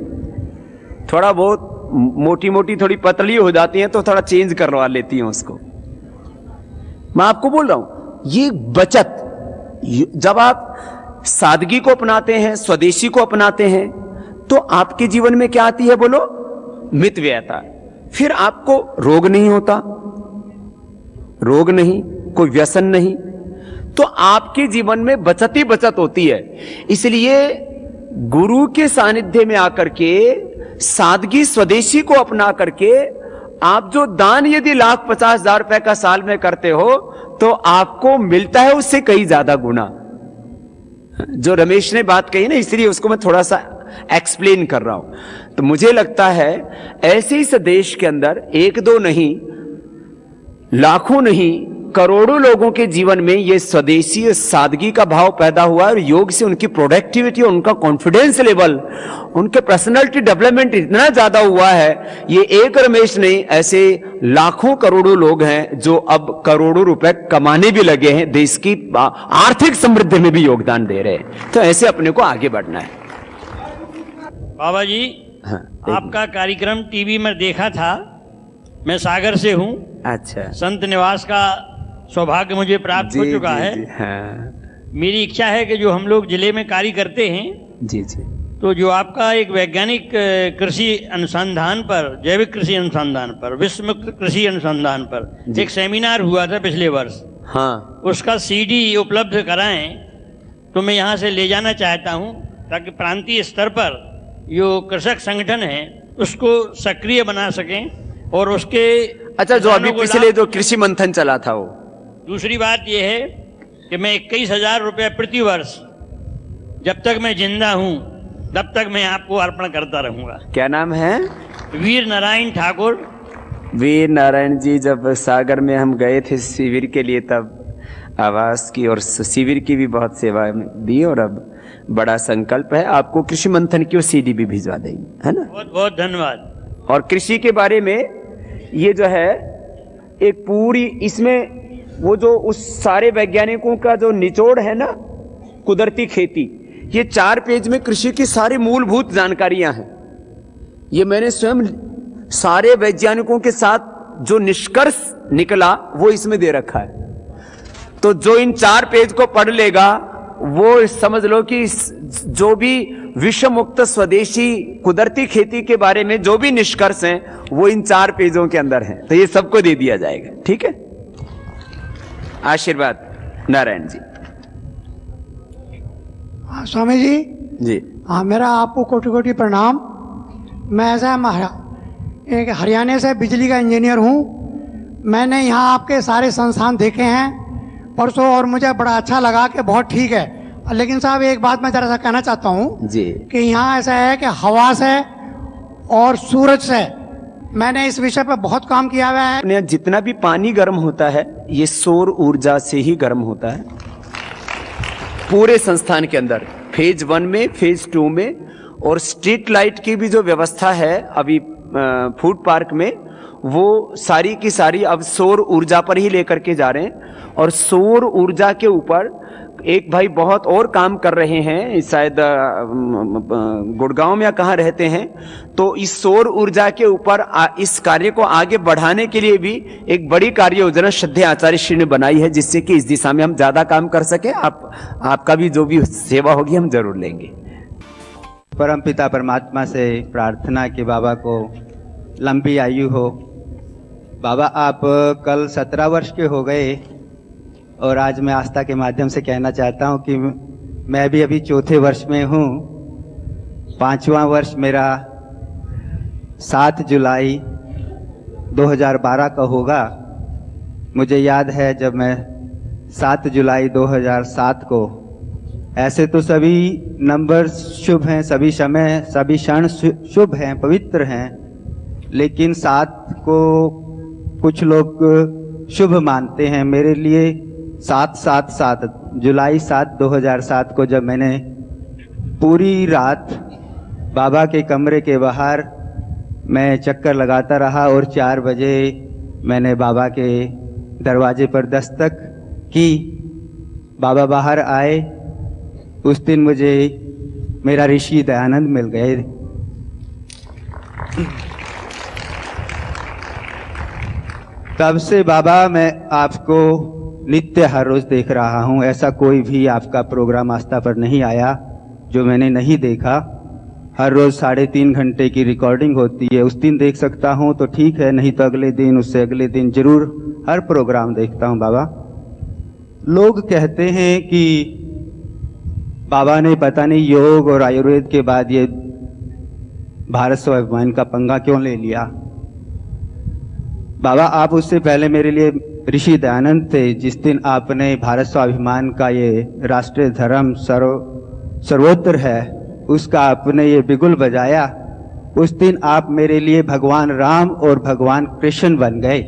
थोड़ा बहुत मोटी मोटी थोड़ी पतली हो जाती हैं तो थोड़ा चेंज करवा लेती हैं उसको। मैं आपको बोल रहा हूं ये बचत, जब आप सादगी को अपनाते हैं, स्वदेशी को अपनाते हैं, तो आपके जीवन में क्या आती है बोलो? मितव्ययता। फिर आपको रोग नहीं होता, रोग नहीं, कोई व्यसन नहीं, तो आपके जीवन में बचत ही बचत होती है। इसलिए गुरु के सानिध्य में आकर के सादगी स्वदेशी को अपना करके आप जो दान यदि 1,50,000 रुपए का साल में करते हो तो आपको मिलता है उससे कई ज्यादा गुना। जो रमेश ने बात कही ना, इसलिए उसको मैं थोड़ा सा एक्सप्लेन कर रहा हूं। तो मुझे लगता है ऐसे इस देश के अंदर 1-2 नहीं, लाखों नहीं, करोड़ों लोगों के जीवन में ये स्वदेशी सादगी का भाव पैदा हुआ और योग से उनकी प्रोडक्टिविटी, उनका कॉन्फिडेंस लेवल, उनके पर्सनालिटी डेवलपमेंट इतना ज्यादा हुआ है। ये एक रमेश नहीं, ऐसे लाखों करोड़ों लोग हैं जो अब करोड़ों रुपए कमाने भी लगे हैं, देश की आर्थिक समृद्धि में भी योगदान दे रहे हैं। तो ऐसे अपने को आगे बढ़ना है। बाबा जी, हाँ, आपका कार्यक्रम टीवी में देखा था। मैं सागर से हूँ। अच्छा, संत निवास का सौभाग्य मुझे प्राप्त हो चुका है। हाँ, मेरी इच्छा है कि जो हम लोग जिले में कार्य करते हैं, जी जी, तो जो आपका एक वैज्ञानिक कृषि अनुसंधान पर, जैविक कृषि अनुसंधान पर, विश्व मुक्त कृषि अनुसंधान पर एक सेमिनार हुआ था पिछले वर्ष, हाँ, उसका सीडी उपलब्ध कराएं तो मैं यहाँ से ले जाना चाहता हूँ, ताकि प्रांतीय स्तर पर जो कृषक संगठन है उसको सक्रिय बना सकें और उसके अच्छा, जो अभी किसानों को पिछले लाभ। जो कृषि मंथन चला था वो। दूसरी बात यह है कि मैं 21,000 रुपये प्रति वर्ष, जब तक मैं जिंदा हूँ तब तक मैं आपको अर्पण करता रहूंगा। क्या नाम है? वीर नारायण ठाकुर। वीर नारायण जी, जब सागर में हम गए थे शिविर के लिए, तब आवास की और शिविर की भी बहुत सेवा दी, और अब बड़ा संकल्प है आपको कृषि मंथन की सीडी भी भिजवा देंगे, है ना? बहुत बहुत धन्यवाद। और कृषि के बारे में ये जो है एक पूरी, इसमें वो जो उस सारे वैज्ञानिकों का जो निचोड़ है ना, कुदरती खेती, ये 4 पेज में कृषि की सारी मूलभूत जानकारियां हैं। ये मैंने स्वयं सारे वैज्ञानिकों के साथ जो निष्कर्ष निकला वो इसमें दे रखा है। तो जो इन 4 पेज को पढ़ लेगा वो समझ लो कि जो भी विश्व मुक्त स्वदेशी कुदरती खेती के बारे में जो भी निष्कर्ष हैं वो इन 4 पेजों के अंदर हैं। तो ये सबको दे दिया जाएगा, ठीक है? आशीर्वाद नारायण जी। स्वामी जी जी, हाँ, मेरा आपको कोटि कोटि प्रणाम। मैं ऐसा एक हरियाणा से बिजली का इंजीनियर हूँ। मैंने यहाँ आपके सारे संस्थान देखे हैं परसों और मुझे बड़ा अच्छा लगा कि बहुत ठीक है। लेकिन साहब, एक बात मैं जरा सा कहना चाहता हूँ जी, कि यहाँ ऐसा है कि हवा से और सूरज से मैंने इस विषय पर बहुत काम किया हुआ है। अपने यहाँ जितना भी पानी गर्म होता है ये सौर ऊर्जा से ही गर्म होता है। पूरे संस्थान के अंदर फेज 1 में, फेज 2 में, और स्ट्रीट लाइट की भी जो व्यवस्था है अभी फूड पार्क में, वो सारी की सारी अब सौर ऊर्जा पर ही लेकर के जा रहे हैं। और सौर ऊर्जा के ऊपर एक भाई बहुत और काम कर रहे हैं, शायद गुड़गांव में या कहाँ रहते हैं। तो इस सौर ऊर्जा के ऊपर इस कार्य को आगे बढ़ाने के लिए भी एक बड़ी कार्य योजना श्रद्धेय आचार्य श्री ने बनाई है, जिससे कि इस दिशा में हम ज्यादा काम कर सके। आपका भी जो भी सेवा होगी हम जरूर लेंगे। परम पिता परमात्मा से प्रार्थना कि बाबा को लंबी आयु हो। बाबा, आप कल 17 वर्ष के हो गए और आज मैं आस्था के माध्यम से कहना चाहता हूं कि मैं भी अभी 4थे वर्ष में हूं। 5वां वर्ष मेरा 7 जुलाई 2012 का होगा। मुझे याद है जब मैं 7 जुलाई 2007 को, ऐसे तो सभी नंबर शुभ हैं, सभी समय, सभी क्षण शुभ हैं, पवित्र हैं, लेकिन 7 को कुछ लोग शुभ मानते हैं। मेरे लिए 7 जुलाई 7 2007 को जब मैंने पूरी रात बाबा के कमरे के बाहर मैं चक्कर लगाता रहा और 4 बजे मैंने बाबा के दरवाजे पर दस्तक की, बाबा बाहर आए। उस दिन मुझे मेरा ऋषि दयानंद मिल गए। तब से बाबा मैं आपको नित्य हर रोज देख रहा हूं। ऐसा कोई भी आपका प्रोग्राम आस्था पर नहीं आया जो मैंने नहीं देखा। हर रोज 3.5 घंटे की रिकॉर्डिंग होती है, उस दिन देख सकता हूं तो ठीक है, नहीं तो अगले दिन, उससे अगले दिन जरूर हर प्रोग्राम देखता हूं। बाबा, लोग कहते हैं कि बाबा ने पता नहीं योग और आयुर्वेद के बाद ये भारत स्वाभिमान का पंगा क्यों ले लिया। बाबा, आप उससे पहले मेरे लिए ऋषि दयानंद थे। जिस दिन आपने भारत स्वाभिमान का ये राष्ट्रीय धर्म सर्वोत्तर है उसका आपने ये बिगुल बजाया, उस दिन आप मेरे लिए भगवान राम और भगवान कृष्ण बन गए।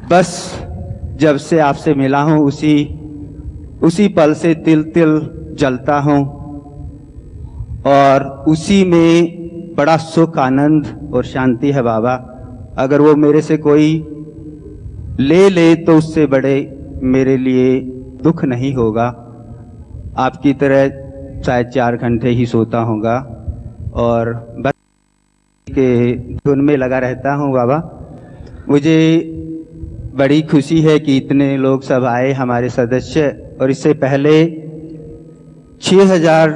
बस जब से आपसे मिला हूँ उसी पल से तिल तिल जलता हूँ और उसी में बड़ा सुख आनंद और शांति है बाबा। अगर वो मेरे से कोई ले तो उससे बड़े मेरे लिए दुख नहीं होगा। आपकी तरह शायद 4 घंटे ही सोता होगा और बस के धुन में लगा रहता हूँ बाबा। मुझे बड़ी खुशी है कि इतने लोग सब आए हमारे सदस्य, और इससे पहले 6000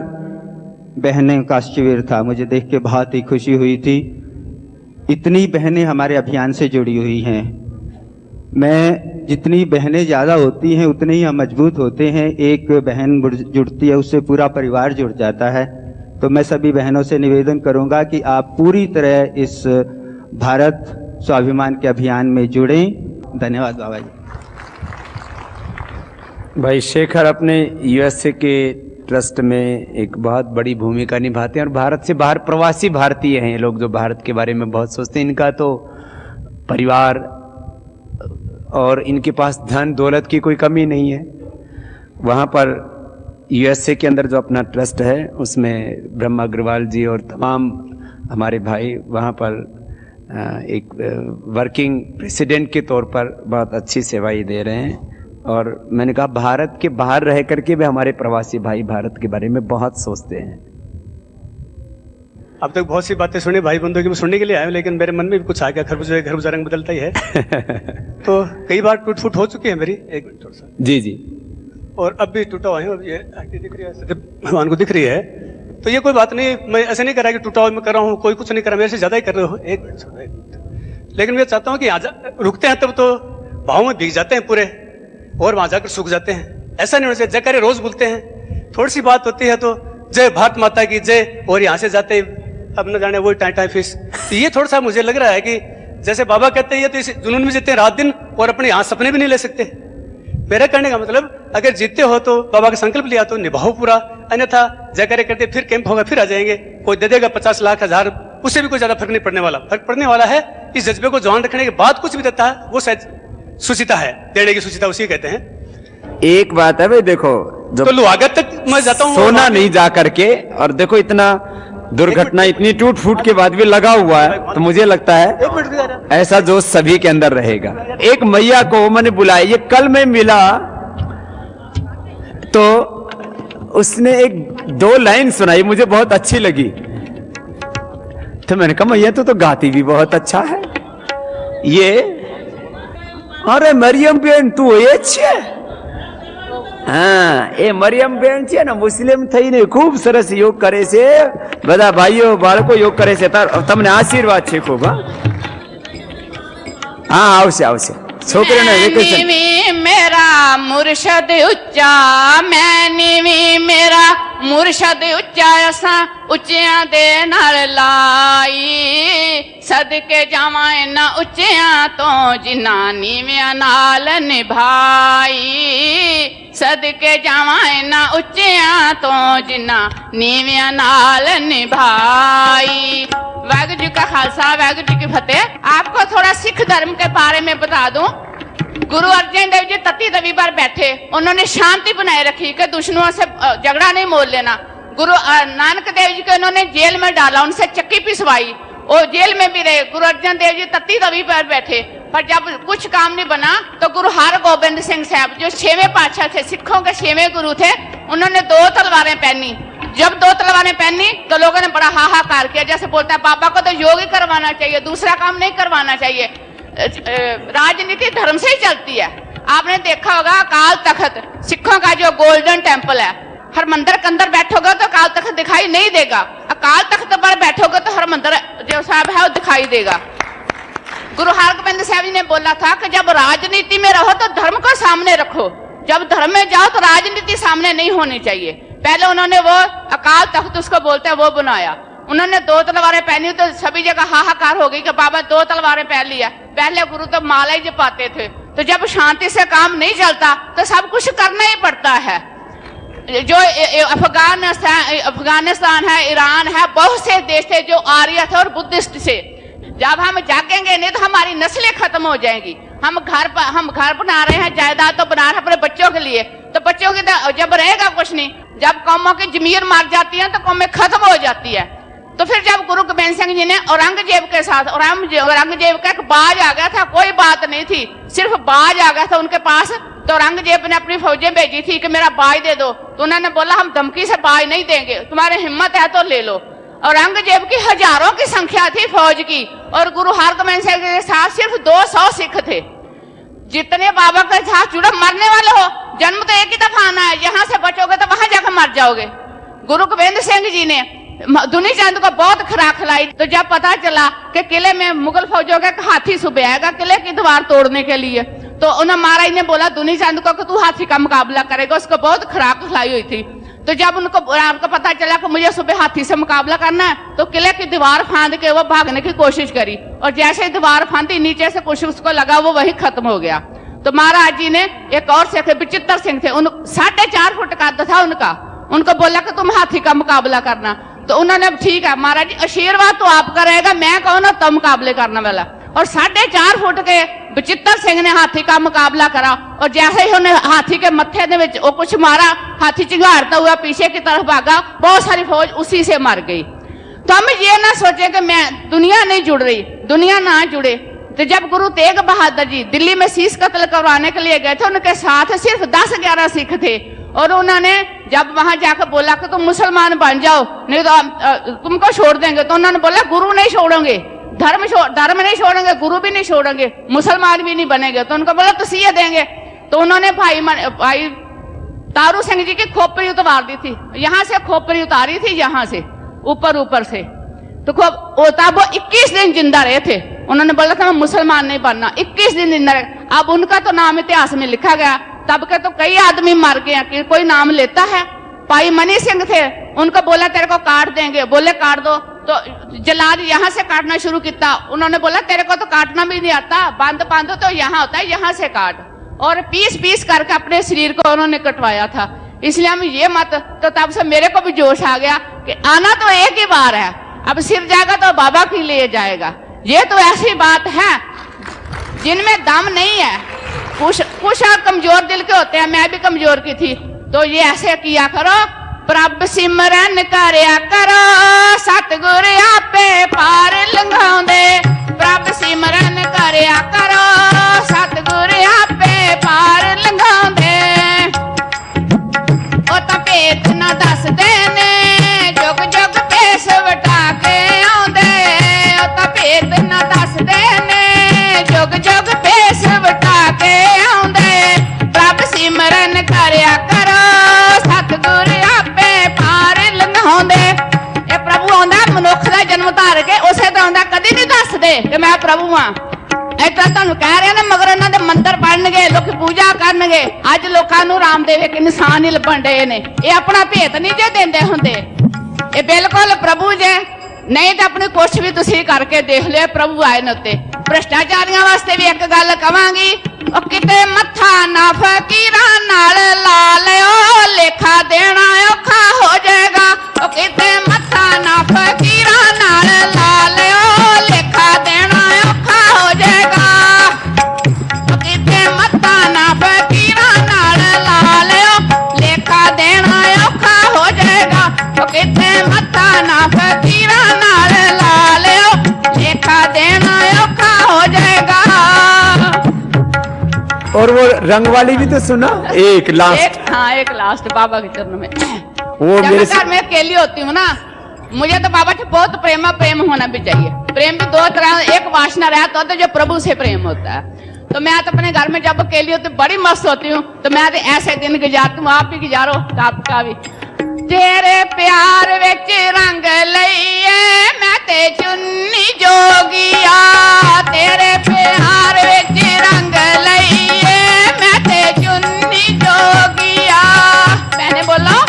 बहनें का शिविर था। मुझे देख के बहुत ही खुशी हुई थी। इतनी बहनें हमारे अभियान से जुड़ी हुई हैं। मैं जितनी बहनें ज़्यादा होती हैं उतने ही हम मजबूत होते हैं। एक बहन जुड़ती है उससे पूरा परिवार जुड़ जाता है। तो मैं सभी बहनों से निवेदन करूंगा कि आप पूरी तरह इस भारत स्वाभिमान के अभियान में जुड़ें। धन्यवाद बाबा जी। भाई शेखर अपने यूएसए के ट्रस्ट में एक बहुत बड़ी भूमिका निभाते हैं और भारत से बाहर प्रवासी भारतीय हैं ये लोग जो भारत के बारे में बहुत सोचते हैं। इनका तो परिवार और इनके पास धन दौलत की कोई कमी नहीं है। वहाँ पर यूएसए के अंदर जो अपना ट्रस्ट है उसमें ब्रह्मा अग्रवाल जी और तमाम हमारे भाई वहाँ पर एक वर्किंग प्रेसिडेंट के तौर पर बहुत अच्छी सेवाएं दे रहे हैं। और मैंने कहा भारत के बाहर रह करके भी हमारे प्रवासी भाई भारत के बारे में बहुत सोचते हैं। अब तक बहुत सी बातें सुनी भाई बंधुओं की, मैं सुनने के लिए आया हूँ, लेकिन मेरे मन में भी कुछ आ गया। खरबूजा रंग बदलता ही है। तो कई बार टूट फूट हो चुकी है मेरी। एक मिनट थोड़ा सा। जी जी। और अब भी टूटा हुआ है। अब ये दिख रही है, भगवान को दिख रही है। तो ये कोई बात नहीं, मैं ऐसे नहीं कर रहा कि टूटा हुआ मैं कर रहा हूँ, कोई कुछ नहीं कर रहा, मेरे से ज्यादा ही कर रहे हो। एक मिनट। लेकिन मैं चाहता हूँ कि रुकते हैं तब तो भाव में भीग जाते हैं पूरे और वहां जाकर सूख जाते हैं। ऐसा नहीं होना चाहिए। जयकारे रोज बोलते हैं, थोड़ी सी बात होती है तो जय भारत माता की जय, और यहाँ से जाते अब न जाने वो टाइम फिस। तो ये थोड़ा सा मुझे लग रहा है कि जैसे बाबा कहते हैं ये तो इस जुनून में जीते हैं रात दिन और अपने यहाँ सपने भी नहीं ले सकते। मेरा कहने का मतलब अगर जीते हो तो बाबा का संकल्प लिया तो निभाओ पूरा, अन्यथा जयकारे करते फिर कैंप होगा फिर आ जाएंगे। कोई दे देगा 50 लाख 1000, उससे भी कोई ज्यादा फर्क नहीं पड़ने वाला। फर्क पड़ने वाला है इस जज्बे को जवान रखने के बाद कुछ भी देता है वो शायद सुचिता है, देने की सुचिता उसी कहते हैं। एक बात है भाई देखो, जब तो लोहागत तक मैं जाता हूँ सोना नहीं जा करके, और देखो इतना दुर्घटना इतनी टूट फूट के बाद भी लगा हुआ है, तो मुझे लगता है ऐसा जोश सभी के अंदर रहेगा। एक मैया को मैंने बुलाया, ये कल मैं मिला तो उसने एक 2 लाइन सुनाई, मुझे बहुत अच्छी लगी। तो मैंने कहा मैया तो गाती भी बहुत अच्छा है। ये अरे मरियम बेन तू ये છે? હા એ મરિયમ બેન છે ને મુસ્લિમ થઈને ખૂબ સરસ યોગ કરે છે, બધા ભાઈઓ બાળકો યોગ કરે છે, તમને આશીર્વાદ છે ખૂબ। હા આવશે આવશે છોકરીને વેકેશન। मेरा मुर्शद उच्चा मैंने भी मेरा मुर्शद उच्चा असा उच्चिया दे नाल लाई सदके जावा इना उच्चिया तो जिन्ना नीविया नाल निभाई सदके जावा इना उच्चिया तो जिन्ना नीविया नाल निभाई। वाहिगुरू जी का खालसा वाहिगुरू जी की फतेह। आपको थोड़ा सिख धर्म के बारे में बता दूं। गुरु अर्जन देव जी तती तवी पर बैठे, उन्होंने शांति बनाए रखी कि दुश्मनों से झगड़ा नहीं मोल लेना। गुरु नानक देव जी को उन्होंने जेल में डाला, उनसे चक्की पिसवाई, वो जेल में भी रहे। गुरु अर्जन देव जी तती तवी पर बैठे, पर जब कुछ काम नहीं बना तो गुरु हरगोबिंद सिंह साहब जो 6वें पातशाह थे, सिखों के 6वें गुरु थे, उन्होंने 2 तलवारें पहनी। जब 2 तलवारें पहनी तो लोगों ने बड़ा हाहाकार किया, जैसे बोलता है बाबा को तो योग ही करवाना चाहिए, दूसरा काम नहीं करवाना चाहिए। राजनीति धर्म से ही चलती है। आपने देखा होगा अकाल तख्त सिखों का जो गोल्डन टेम्पल है, हर मंदिर के अंदर बैठोगे तो अकाल तख्त दिखाई नहीं देगा, अकाल तख्त पर बैठोगे तो हर मंदिर जो साहब है वो दिखाई देगा। गुरु हरगोबिंद साहब जी ने बोला था कि जब राजनीति में रहो तो धर्म को सामने रखो, जब धर्म में जाओ तो राजनीति सामने नहीं होनी चाहिए। पहले उन्होंने वो अकाल तख्त उसको बोलते हैं वो बनाया। उन्होंने 2 तलवारें पहनी तो सभी जगह हाहाकार हो गई कि बाबा 2 तलवारें पहन लिया। पहले गुरु तो माला ही जपाते थे, तो जब शांति से काम नहीं चलता तो सब कुछ करना ही पड़ता है। जो अफगानिस्तान है, ईरान है, बहुत से देश थे जो आर्य थे और बुद्धिस्ट से। जब हम जागेंगे नहीं तो हमारी नस्लें खत्म हो जाएंगी। हम घर बना रहे हैं, जायदाद तो बना रहे हैं अपने बच्चों के लिए, तो बच्चों की जब रहेगा कुछ नहीं, जब कौमों की जमीर मर जाती है तो कौमें खत्म हो जाती है। तो फिर जब गुरु गोबिंद सिंह जी ने औरंगजेब के साथ, औरंगजेब का एक बाज आ गया था, कोई बात नहीं थी, सिर्फ बाज आ गया था उनके पास, तो औरंगजेब ने अपनी फौजें भेजी थी कि मेरा बाज दे दो, तो उन्होंने बोला हम धमकी से बाज नहीं देंगे, तुम्हारी हिम्मत है तो ले लो। औरंगजेब की हजारों की संख्या थी फौज की, और गुरु हरगोबिंद सिंह के साथ सिर्फ 200 सिख थे। जितने बाबा के साथ जुड़े मरने वाले हो, जन्म तो एक ही दफा आना है, यहाँ से बचोगे तो वहां जाकर मर जाओगे। गुरु गोबिंद सिंह जी ने दुनी चंद को बहुत खुराक खिलाई, तो जब पता चला कि किले में मुगल फौजों का हाथी सुबह आएगा किले की दीवार तोड़ने के लिए, तो उन्हें महाराज ने बोला दुनी चंद को कि तू हाथी का मुकाबला करेगा, उसको बहुत खुराक खिलाई हुई थी। तो जब उनको पता चला कि मुझे सुबह हाथी से मुकाबला करना है, तो किले की दीवार फांद के वो भागने की कोशिश करी, और जैसे दीवार फांदी नीचे से कुछ उसको लगा, वो वही खत्म हो गया। तो महाराज जी ने एक और सिख विचित्र सिंह थे, 4.5 फुट कद था उनका, उनको बोला कि तुम हाथी का मुकाबला करना, तो उन्होंने ठीक है महाराज जी, आशीर्वाद तो आपका रहेगा, मैं कौन ना तुम मुकाबले करने वाला। और 4.5 फुट के विचित्र सिंह ने हाथी का मुकाबला करा, और जैसे ही उन्हें हाथी के मत्थे दे विच वो कुछ मारा, हाथी चिंगारता हुआ पीछे की तरफ भागा, बहुत सारी फौज उसी से मर गई। तो हम ये ना सोचे कि मैं दुनिया नहीं जुड़ रही, दुनिया ना जुड़े। तो जब गुरु तेग बहादुर जी दिल्ली में शीश कत्ल करवाने के लिए गए थे, उनके साथ सिर्फ 10-11 सिख थे, और उन्होंने जब वहां जाकर बोला कि तुम मुसलमान बन जाओ नहीं तो तुमको छोड़ देंगे, तो उन्होंने बोला गुरु नहीं छोड़ोगे, धर्म नहीं छोड़ेंगे, गुरु भी नहीं छोड़ेंगे, मुसलमान भी नहीं बनेंगे। तो उनको बोला तुसीए देंगे। तो उन्होंने भाई तारू सिंह जी की खोपड़ी उतार दी थी, यहाँ से खोपड़ी उतारी थी, यहाँ से ऊपर से, तो तब वो 21 दिन जिंदा रहे थे। उन्होंने बोला था मैं मुसलमान नहीं बनना, 21 दिन जिंदा रहे। अब उनका तो नाम इतिहास में लिखा गया, तब के तो कई आदमी मर गए कि कोई नाम लेता है। भाई मनी सिंह थे, उनको बोला तेरे को काट देंगे, बोले काट दो, तो जलाद यहाँ से काटना शुरू किया। उन्होंने बोला तेरे को तो काटना भी नहीं आता, बांध तो यहाँ होता है, यहाँ से काट, और पीस करके अपने शरीर को उन्होंने कटवाया था। इसलिए हम ये मत, तो तब से मेरे को भी जोश आ गया कि आना तो एक ही बार है, अब सिर जाएगा तो बाबा की ले जाएगा। ये तो ऐसी बात है जिनमें दम नहीं है, कुछ और कमजोर दिल के होते हैं, मैं भी कमजोर की थी। तो ये ऐसे किया करो, प्रभ सिमरन करया करो, सतगुर आपे पार लंघाउंदे, प्रभ सिमरन करया करो, सतगुर आपे पार लंघाउंदे। ओ तां भेत ना दसदे ने, जुग जुग भेस वटा के आउंदे, ओ तां भेत ना दसदे ने, जुग जुग भेस वटा के आउंदे, प्रभ सिमरन करया करो, सतगुर आपे पार लंघाउंदे। ये प्रभु आंदा मनुख दा जन्म धार के, उसे तो आंदा कदी नहीं दसदे कि मैं प्रभु हां। इतना तुहानू कह रहे ना, मगर इन्हां दे मंदिर बनणगे, लोक पूजा करनगे। अज लोकां नू रामदेव एक इंसान ही लभण डे ने, ये अपना भेत नहीं जे देंदे हुंदे, ये बिल्कुल प्रभु जे नहीं तो अपनी कुछ भी तुसीं करके देख लियो, प्रभु आए ने उत्ते। भ्रष्टाचारियों वास्ते भी एक गल कवांगी, किते मत्था ना फकीरां नाल ला लियो, लेखा देना औखा हो जाएगा। किते मत्था ना फकीरां नाल ला लियो, लेखा देना औखा हो जाएगा। किते मत्था ना फकीरां नाल ला लियो, लेखा देना औखा हो जाएगा। किते मत्था ना फकीरां नाल ला लियो, लेखा देना औखा हो जाएगा। और वो रंग वाली भी तो सुना, एक लास्ट। हाँ, एक लास्ट बाबा के चरण में। वो जब मैं घर में अकेली होती हूँ ना, मुझे तो बाबा से बहुत प्रेम होना भी चाहिए। प्रेम भी 2 तरह, एक वासना रहता तो जो प्रभु से प्रेम होता है। तो मैं तो अपने घर में जब अकेली होती बड़ी मस्त होती हूँ, तो मैं तो ऐसे दिन गुजारती हूँ, आप भी गुजारो आपका भी। तेरे प्यार विच रंग लईए मैं ते चुन्नी जोगिया, तेरे प्यार विच रंग लईए मैं ते चुन्नी जोगिया। मैंने बोलो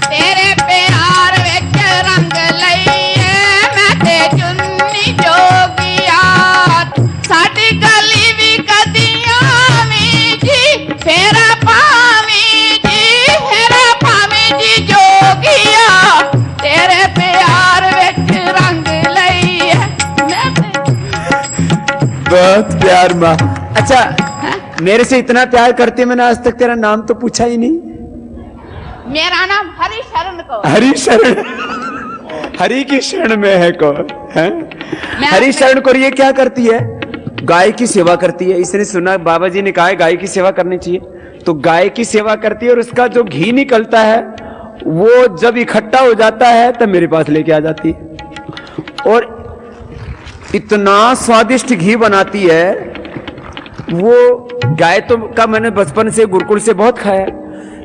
तेरे प्यार विच रंग लईए मैं ते चुन्नी जोगिया। साडी गली भी कदियां वी जी फेरा पावी जी, फेरा पावी जी जोगिया। तेरे प्यार विच रंग लईए बहुत प्यार माँ। अच्छा, मेरे से इतना प्यार करती है, मैंने आज तक तेरा नाम तो पूछा ही नहीं। मेरा नाम हरि शरण को। हरि शरण, हरि की शरण में है कौन है? हरि शरण को ये क्या करती है? गाय की सेवा करती है। इसने सुना, बाबा जी ने कहा है गाय की सेवा करनी चाहिए, तो गाय की सेवा करती है और उसका जो घी निकलता है वो जब इकट्ठा हो जाता है तब मेरे पास लेके आ जाती है और इतना स्वादिष्ट घी बनाती है। वो गाय तो का मैंने बचपन से गुरुकुल से बहुत खाया,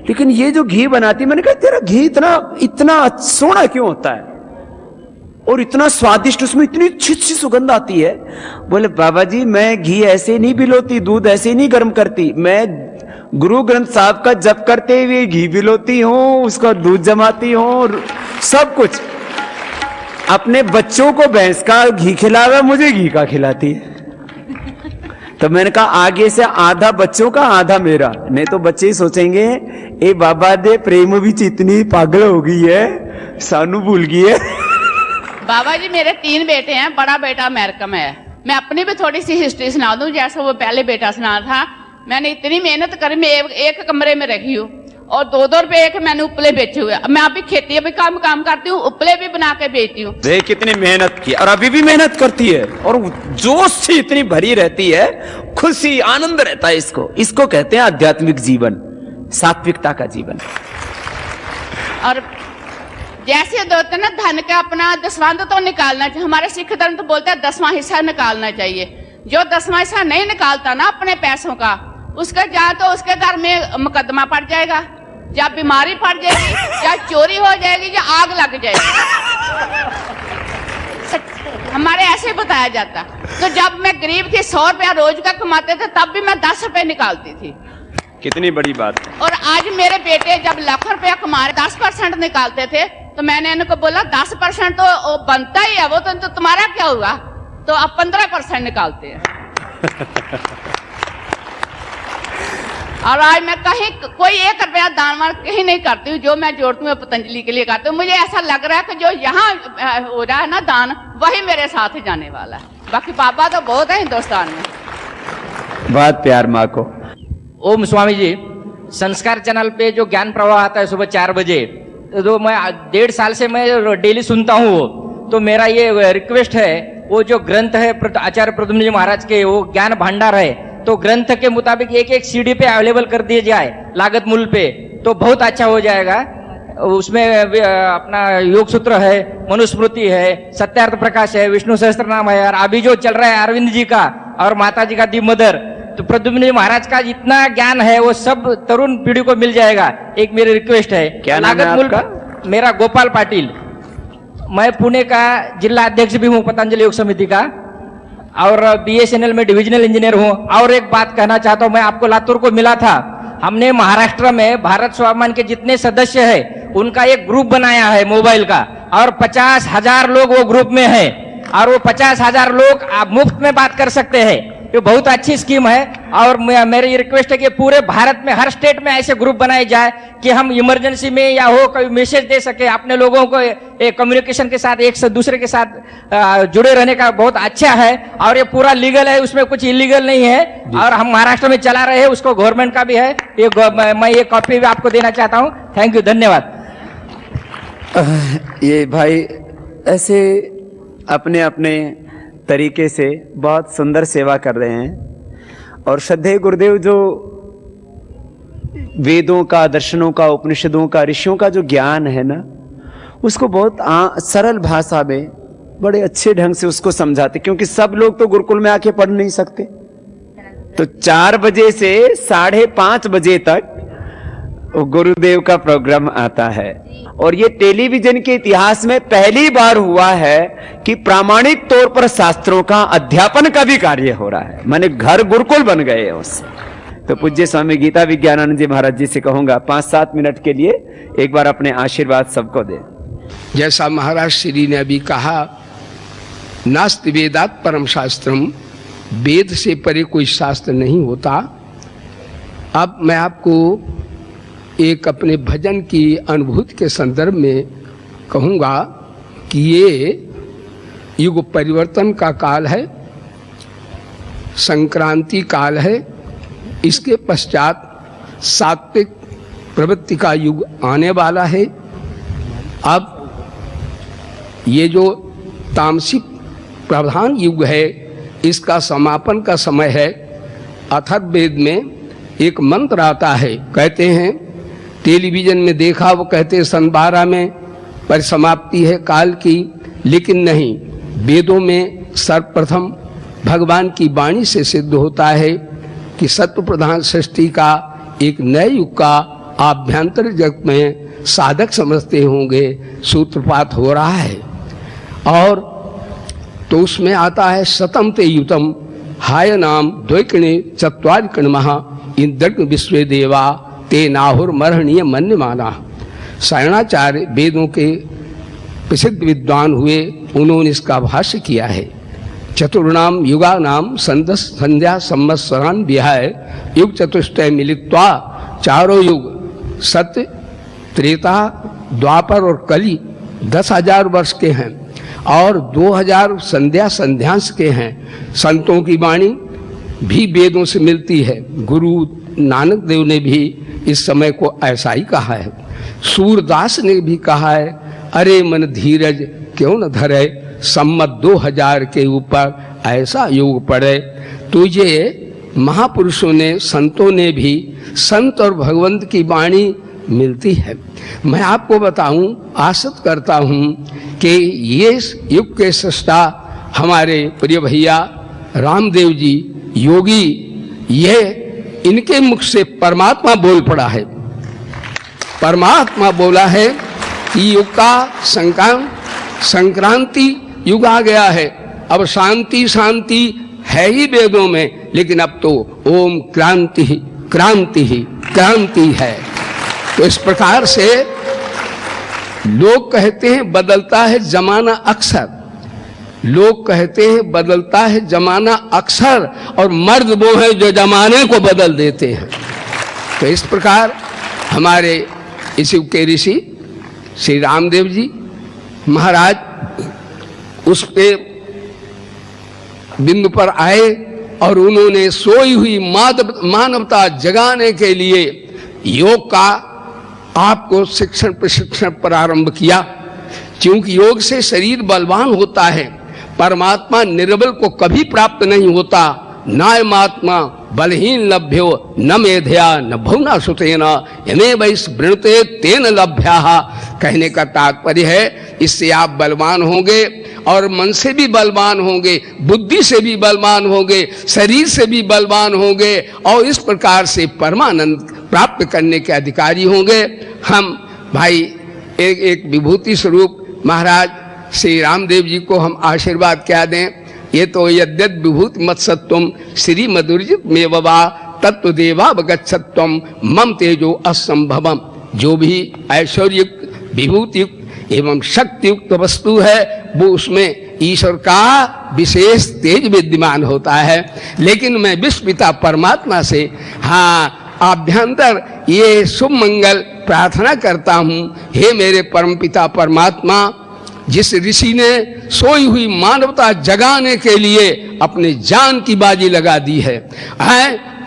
लेकिन ये जो घी बनाती है, मैंने कहा तेरा घी इतना इतना सोना क्यों होता है और इतना स्वादिष्ट, उसमें इतनी अच्छी अच्छी सुगंध आती है। बोले बाबा जी मैं घी ऐसे नहीं बिलोती, दूध ऐसे नहीं गर्म करती, मैं गुरु ग्रंथ साहब का जप करते हुए घी बिलोती हूँ, उसका दूध जमाती हूँ, सब कुछ। अपने बच्चों को भैंस का घी खिलावा, मुझे घी का खिलाती है। तो मैंने कहा आगे से आधा बच्चों का आधा मेरा, नहीं तो बच्चे ही सोचेंगे ए बाबा दे प्रेम भी इतनी पागल हो गई है, सानू भूल गई है। बाबा जी मेरे 3 बेटे हैं, बड़ा बेटा अमेरिका में है। मैं अपनी भी थोड़ी सी हिस्ट्री सुना दूं, जैसे वो पहले बेटा सुना था। मैंने इतनी मेहनत करी, मैं एक कमरे में रही हूँ और 2-2 रुपए के मैंने उपले बेचे हुए। मैं अभी खेती भी काम करती हूँ, उपले भी बना के बेचती हूँ। देख कितनी मेहनत की और अभी भी मेहनत करती है और जोश से इतनी भरी रहती है, खुशी आनंद रहता है। इसको कहते हैं आध्यात्मिक जीवन, सात्विकता का जीवन। और जैसे होते ना धन का अपना दसवंध तो निकालना चाहिए। हमारे सिख धर्म तो बोलते हैं 10वां हिस्सा निकालना चाहिए। जो 10वां हिस्सा नहीं निकालता ना अपने पैसों का, उसका या तो उसके घर में मुकदमा पड़ जाएगा, या बीमारी पड़ जाएगी, या चोरी हो जाएगी, या आग लग जाएगी। हमारे ऐसे बताया जाता। तो जब मैं गरीब थी, 100 रुपया रोज का कमाते थे, तब भी मैं 10 रुपए निकालती थी। कितनी बड़ी बात। और आज मेरे बेटे जब लाख रुपया कमा रहे 10% निकालते थे, तो मैंने इनको बोला 10% तो बनता ही है, वो तो तुम्हारा क्या हुआ? तो अब 15% निकालते हैं। और आज मैं कहीं कोई 1 रुपया दान वान कहीं नहीं करती हूँ, जो मैं जोड़ती हूँ पतंजलि के लिए करती हूँ। मुझे ऐसा लग रहा है कि जो यहाँ हो रहा है ना दान, वही मेरे साथ ही जाने वाला है। बाकी बाबा तो बहुत है हिंदुस्तान में। बहुत प्यार माँ को। ओम स्वामी जी, संस्कार चैनल पे जो ज्ञान प्रवाह आता है सुबह 4 बजे, तो मैं 1.5 साल से मैं डेली सुनता हूँ वो। तो मेरा ये रिक्वेस्ट है, वो जो ग्रंथ है आचार्य प्रद्युम्न जी महाराज के, वो ज्ञान भंडार है, तो ग्रंथ के मुताबिक एक सीडी पे अवेलेबल कर दिए जाए लागत मूल्य पे, तो बहुत अच्छा हो जाएगा। उसमें अपना योग सूत्र है, मनुस्मृति है, सत्यार्थ प्रकाश है, विष्णु सहस्त्र नाम है, और अभी जो चल रहा है अरविंद जी का और माता जी का दी मदर, तो प्रद्युम्न जी महाराज का जितना ज्ञान है वो सब तरुण पीढ़ी को मिल जाएगा। एक मेरी रिक्वेस्ट है। क्या नाम है आपका? मेरा गोपाल पाटिल, मैं पुणे का जिला अध्यक्ष भी हूँ पतंजलि योग समिति का, और BSNL में डिविजनल इंजीनियर हूँ। और एक बात कहना चाहता हूँ, मैं आपको लातूर को मिला था, हमने महाराष्ट्र में भारत स्वाभिमान के जितने सदस्य हैं उनका एक ग्रुप बनाया है मोबाइल का, और 50,000 लोग वो ग्रुप में हैं, और वो 50,000 लोग आप मुफ्त में बात कर सकते हैं। ये बहुत अच्छी स्कीम है। और मेरी रिक्वेस्ट है कि पूरे भारत में हर स्टेट में ऐसे ग्रुप बनाए जाए कि हम इमरजेंसी में या हो कोई मैसेज दे सके अपने लोगों को, एक कम्युनिकेशन के साथ एक दूसरे के साथ जुड़े रहने का बहुत अच्छा है। और ये पूरा लीगल है, उसमें कुछ इलीगल नहीं है, और हम महाराष्ट्र में चला रहे हैं, उसको गवर्नमेंट का भी है। मैं ये कॉपी भी आपको देना चाहता हूँ। थैंक यू, धन्यवाद। ये भाई ऐसे अपने अपने तरीके से बहुत सुंदर सेवा कर रहे हैं। और श्रद्धेय गुरुदेव जो वेदों का, दर्शनों का, उपनिषदों का, ऋषियों का जो ज्ञान है ना, उसको बहुत सरल भाषा में बड़े अच्छे ढंग से उसको समझाते, क्योंकि सब लोग तो गुरुकुल में आके पढ़ नहीं सकते। तो 4 बजे से 5:30 बजे तक गुरुदेव का प्रोग्राम आता है। और ये टेलीविजन के इतिहास में पहली बार हुआ है कि प्रामाणिक तौर पर शास्त्रों का अध्यापन का भी कार्य हो रहा है, माने घर गुरुकुल बन गए हैं उससे। तो पूज्य स्वामी गीता विज्ञानानंद जी महाराज जी से कहूंगा 5-7 मिनट के लिए एक बार अपने आशीर्वाद सबको दे। जैसा महाराज श्री ने अभी कहा, नास्ति वेदात परम शास्त्रम, वेद से परे कोई शास्त्र नहीं होता। अब मैं आपको एक अपने भजन की अनुभूति के संदर्भ में कहूँगा कि ये युग परिवर्तन का काल है। संक्रांति काल है, इसके पश्चात सात्विक प्रवृत्ति का युग आने वाला है। अब ये जो तामसिक प्रधान युग है, इसका समापन का समय है। अथर्ववेद में एक मंत्र आता है, कहते हैं, टेलीविजन में देखा, वो कहते हैं सन 12 में परिसमाप्ति है काल की, लेकिन नहीं, वेदों में सर्वप्रथम भगवान की वाणी से सिद्ध होता है कि सत्व प्रधान सृष्टि का एक नए युग का आभ्यंतर जगत में साधक समझते होंगे सूत्रपात हो रहा है। और तो उसमें आता है शतम ते युतम हाय नाम द्वैकणे चत्वारि कणमः इंद्रग्न विश्वे देवा ते नाहुर मरणीय मन्य माना। सायणाचार्य वेदों के प्रसिद्ध विद्वान हुए, उन्होंने इसका भाष्य किया है। चतुर्णाम युगानाम संध्या संवत्सरान विहाय युग चतुष्टय मिलित्वा, चारों युग सत्य त्रेता द्वापर और कली 10,000 वर्ष के हैं और 2000 संध्यांश के हैं। संतों की वाणी भी वेदों से मिलती है। गुरु नानक देव ने भी इस समय को ऐसा ही कहा है। सूरदास ने भी कहा है, अरे मन धीरज क्यों न धरे, सम्मत 2000 के ऊपर ऐसा योग पड़े। तो ये महापुरुषों ने, संतों ने भी, संत और भगवंत की वाणी मिलती है। मैं आपको बताऊं, आशा करता हूं कि ये युग के सृष्टा हमारे प्रिय भैया रामदेव जी योगी, ये इनके मुख से परमात्मा बोल पड़ा है। परमात्मा बोला है कि युग का संक्रांति युग आ गया है। अब शांति शांति है ही वेदों में, लेकिन अब तो ओम क्रांति ही क्रांति ही क्रांति है। तो इस प्रकार से लोग कहते हैं बदलता है जमाना अक्सर, लोग कहते हैं बदलता है जमाना अक्सर, और मर्द वो हैं जो जमाने को बदल देते हैं। तो इस प्रकार हमारे इस युग के ऋषि श्री रामदेव जी महाराज उसके बिंदु पर आए और उन्होंने सोई हुई मानवता जगाने के लिए योग का आपको शिक्षण प्रशिक्षण प्रारंभ किया। क्योंकि योग से शरीर बलवान होता है, परमात्मा निर्बल को कभी प्राप्त नहीं होता। नायमात्मा बलहीन लभ्यो न मेधया न भुवना सुतेना यमे वैस वृणते तेन लभ्या। कहने का तात्पर्य है, इससे आप बलवान होंगे और मन से भी बलवान होंगे, बुद्धि से भी बलवान होंगे, शरीर से भी बलवान होंगे और इस प्रकार से परमानंद प्राप्त करने के अधिकारी होंगे। हम भाई एक विभूति स्वरूप महाराज श्री रामदेव जी को हम आशीर्वाद क्या दें। ये तो यद्यद विभूति मत्सत्वम श्री मधुर्जित में बबा तत्व देवावगच्छत्वम मम तेजो असंभवम। जो भी ऐश्वर्य विभूति एवं शक्तियुक्त वस्तु है वो उसमें ईश्वर का विशेष तेज विद्यमान होता है। लेकिन मैं विश्व पिता परमात्मा से आभ्यंतर ये शुभ मंगल प्रार्थना करता हूँ। हे मेरे परम पिता परमात्मा, जिस ऋषि ने सोई हुई मानवता जगाने के लिए अपनी जान की बाजी लगा दी है,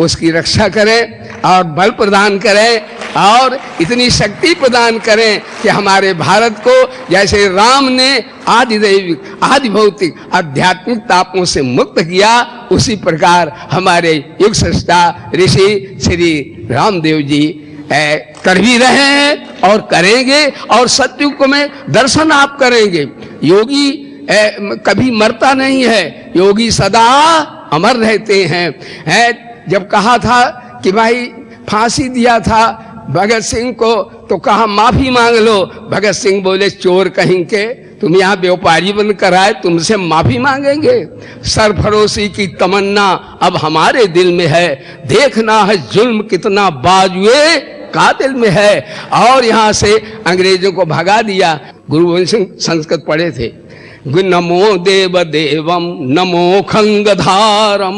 उसकी रक्षा करें और बल प्रदान करें और इतनी शक्ति प्रदान करें कि हमारे भारत को जैसे राम ने आदिदैविक आदि भौतिक आध्यात्मिक तापों से मुक्त किया, उसी प्रकार हमारे युग सृष्टा ऋषि श्री रामदेव जी कर भी रहे हैं और करेंगे और सत्युग में दर्शन आप करेंगे। योगी कभी मरता नहीं है, योगी सदा अमर रहते हैं। जब कहा था कि भाई फांसी दिया था भगत सिंह को तो कहा माफी मांग लो। भगत सिंह बोले चोर कहीं के, तुम यहाँ व्यापारी बन कर आए, तुमसे माफी मांगेंगे। सरफरोशी की तमन्ना अब हमारे दिल में है, देखना है जुल्म कितना बाजुए कातिल में है। और यहाँ से अंग्रेजों को भगा दिया। गुरु गोविंद सिंह संस्कृत पढ़े थे। नमो देव देवम नमो खंगधारम।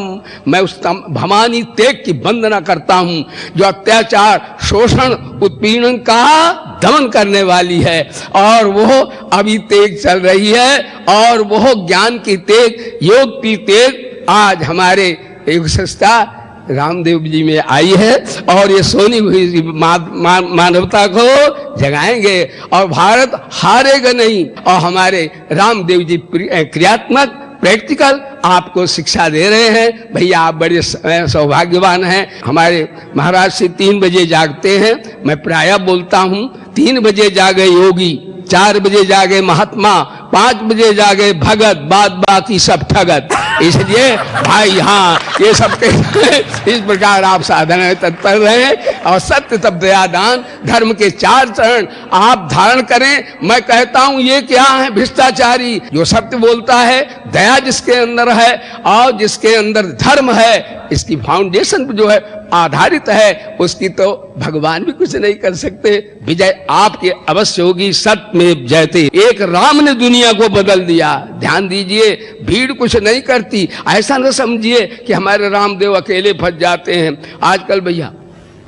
मैं उस भवानी तेग की वंदना करता हूँ जो अत्याचार शोषण उत्पीड़न का दमन करने वाली है, और वो अभी तेग चल रही है। और वो ज्ञान की तेग, योग की तेग आज हमारे एक संस्था रामदेव जी में आई है और ये सोनी हुई मानवता को जगाएंगे और भारत हारेगा नहीं। और हमारे रामदेव जी क्रियात्मक प्रैक्टिकल आपको शिक्षा दे रहे हैं। भैया आप बड़े सौभाग्यवान हैं। हमारे महाराज से 3 बजे जागते हैं, मैं प्रायः बोलता हूँ 3 बजे जागे योगी, 4 बजे जागे महात्मा, 5 बजे जागे भगत, बाकी सब ठगत। इसलिए भाई हाँ ये सब इस प्रकार आप साधना में तत्पर रहें और सत्य तप दया दान धर्म के 4 चरण आप धारण करें। मैं कहता हूं ये क्या है? भ्रष्टाचारी जो सत्य बोलता है, दया जिसके अंदर है और जिसके अंदर धर्म है, इसकी फाउंडेशन जो है आधारित है, उसकी तो भगवान भी कुछ नहीं कर सकते। विजय आपके अवश्य होगी। सत्य में जयते। एक राम ने दुनिया को बदल दिया। ध्यान दीजिए, भीड़ कुछ नहीं करती। ऐसा न समझिए कि हमारे रामदेव अकेले फंस जाते हैं। आजकल भैया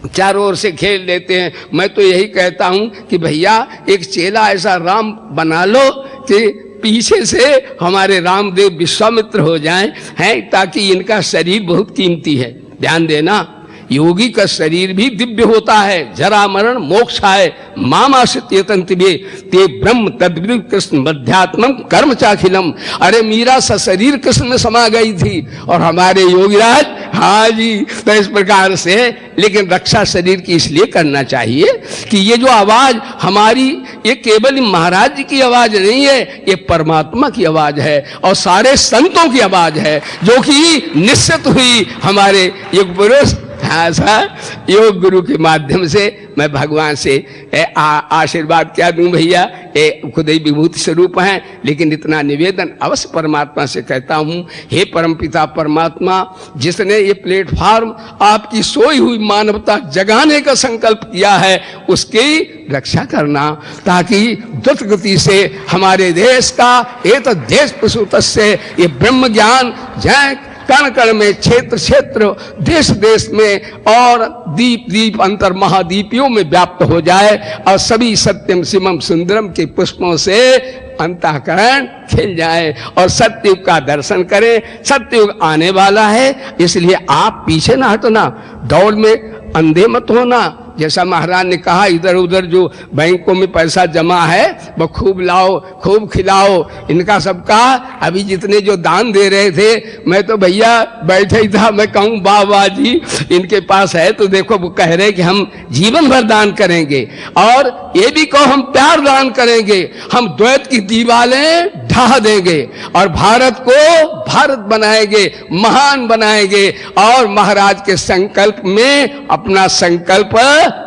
चारों ओर से खेल लेते हैं। मैं तो यही कहता हूं कि भैया एक चेला ऐसा राम बना लो कि पीछे से हमारे रामदेव विश्वामित्र हो जाएं, हैं, ताकि इनका शरीर बहुत कीमती है। ध्यान देना, योगी का शरीर भी दिव्य होता है। जरा मरण मोक्ष है मामाश्रित्यतंतिबे ते ब्रह्म तद्विदु कृष्ण मध्यात्मम कर्म चाखिलम। अरे मीरा सा शरीर कृष्ण में समा गई थी और हमारे योगीराज, हाँ जी, तो इस प्रकार से। लेकिन रक्षा शरीर की इसलिए करना चाहिए कि ये जो आवाज हमारी, ये केवल महाराज जी की आवाज नहीं है, ये परमात्मा की आवाज है और सारे संतों की आवाज है, जो कि निश्चित हुई हमारे युग पुरुष योग गुरु के माध्यम से। मैं भगवान से आशीर्वाद क्या दूं भैया, ये खुद ही विभूति स्वरूप हैं। लेकिन इतना निवेदन अवश्य परमात्मा से कहता हूं, हे परमपिता परमात्मा, जिसने ये प्लेटफॉर्म आपकी सोई हुई मानवता जगाने का संकल्प किया है, उसकी रक्षा करना, ताकि द्रुत गति से हमारे देश का एक देश प्रसूत से ये ब्रह्म ज्ञान जय कण कण में, क्षेत्र क्षेत्र, देश देश में और दीप दीप अंतर महादीपियों में व्याप्त हो जाए और सभी सत्यम शिवम सुंदरम के पुष्पों से अंतःकरण खिल जाए और सत्ययुग का दर्शन करें। सत्ययुग आने वाला है, इसलिए आप पीछे ना हटना, दौड़ में अंधे मत होना। जैसा महाराज ने कहा, इधर उधर जो बैंकों में पैसा जमा है वो खूब लाओ, खूब खिलाओ। इनका सबका अभी जितने जो दान दे रहे थे, मैं तो भैया बैठे ही था, मैं कहूँ वाह जी, इनके पास है तो देखो वो कह रहे कि हम जीवन भर दान करेंगे और ये भी कहो हम प्यार दान करेंगे, हम द्वैत की दीवारें ढा देंगे और भारत को भारत बनाएंगे, महान बनाएंगे और महाराज के संकल्प में अपना संकल्प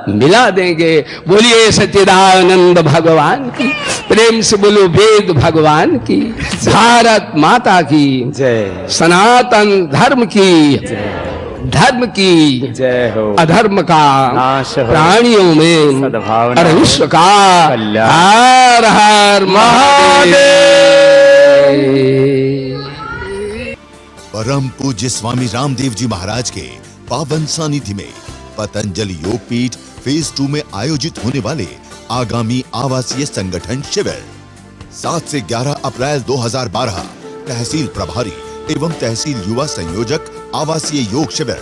मिला देंगे। बोलिए सच्चिदानंद भगवान की, प्रेम से बोलो वेद भगवान की, भारत माता की जय, सनातन धर्म की धर्म की जय हो, अधर्म का नाश हो, प्राणियों में सद्भावना और विश्व का हर हर महादेव। परम पूज्य स्वामी रामदेव जी महाराज के पावन सानिध्य में पतंजलि योगपीठ फेज 2 में आयोजित होने वाले आगामी आवासीय संगठन शिविर 7 से 11 अप्रैल 2012 तहसील प्रभारी एवं तहसील युवा संयोजक आवासीय योग शिविर।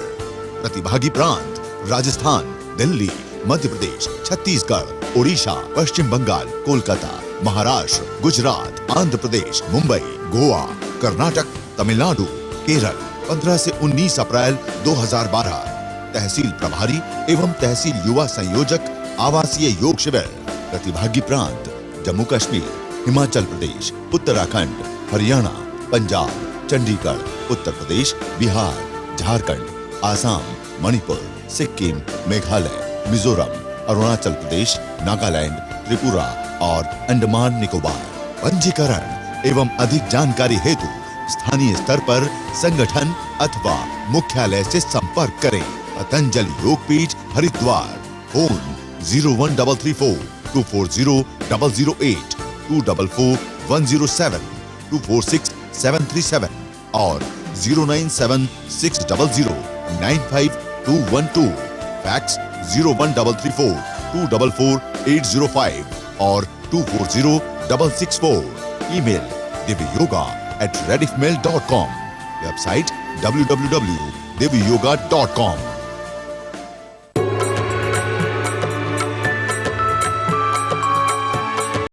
प्रतिभागी प्रांत राजस्थान, दिल्ली, मध्य प्रदेश, छत्तीसगढ़, उड़ीसा, पश्चिम बंगाल, कोलकाता, महाराष्ट्र, गुजरात, आंध्र प्रदेश, मुंबई, गोवा, कर्नाटक, तमिलनाडु, केरल। 15 से 19 अप्रैल 2012 तहसील प्रभारी एवं तहसील युवा संयोजक आवासीय योग शिविर। प्रतिभागी प्रांत जम्मू कश्मीर, हिमाचल प्रदेश, उत्तराखंड, हरियाणा, पंजाब, चंडीगढ़, उत्तर प्रदेश, बिहार, झारखंड, आसाम, मणिपुर, सिक्किम, मेघालय, मिजोरम, अरुणाचल प्रदेश, नागालैंड, त्रिपुरा और अंडमान निकोबार। पंजीकरण एवं अधिक जानकारी हेतु स्थानीय स्तर पर संगठन अथवा मुख्यालय से संपर्क करें। पतंजलि योगपीठ हरिद्वार। फोन 01334 240 008 244 107 246 737 और 097 600 95212। फैक्स 01334 244 805 और 240 664। Email divyyoga@rediffmail.com। Website www.divyoga.com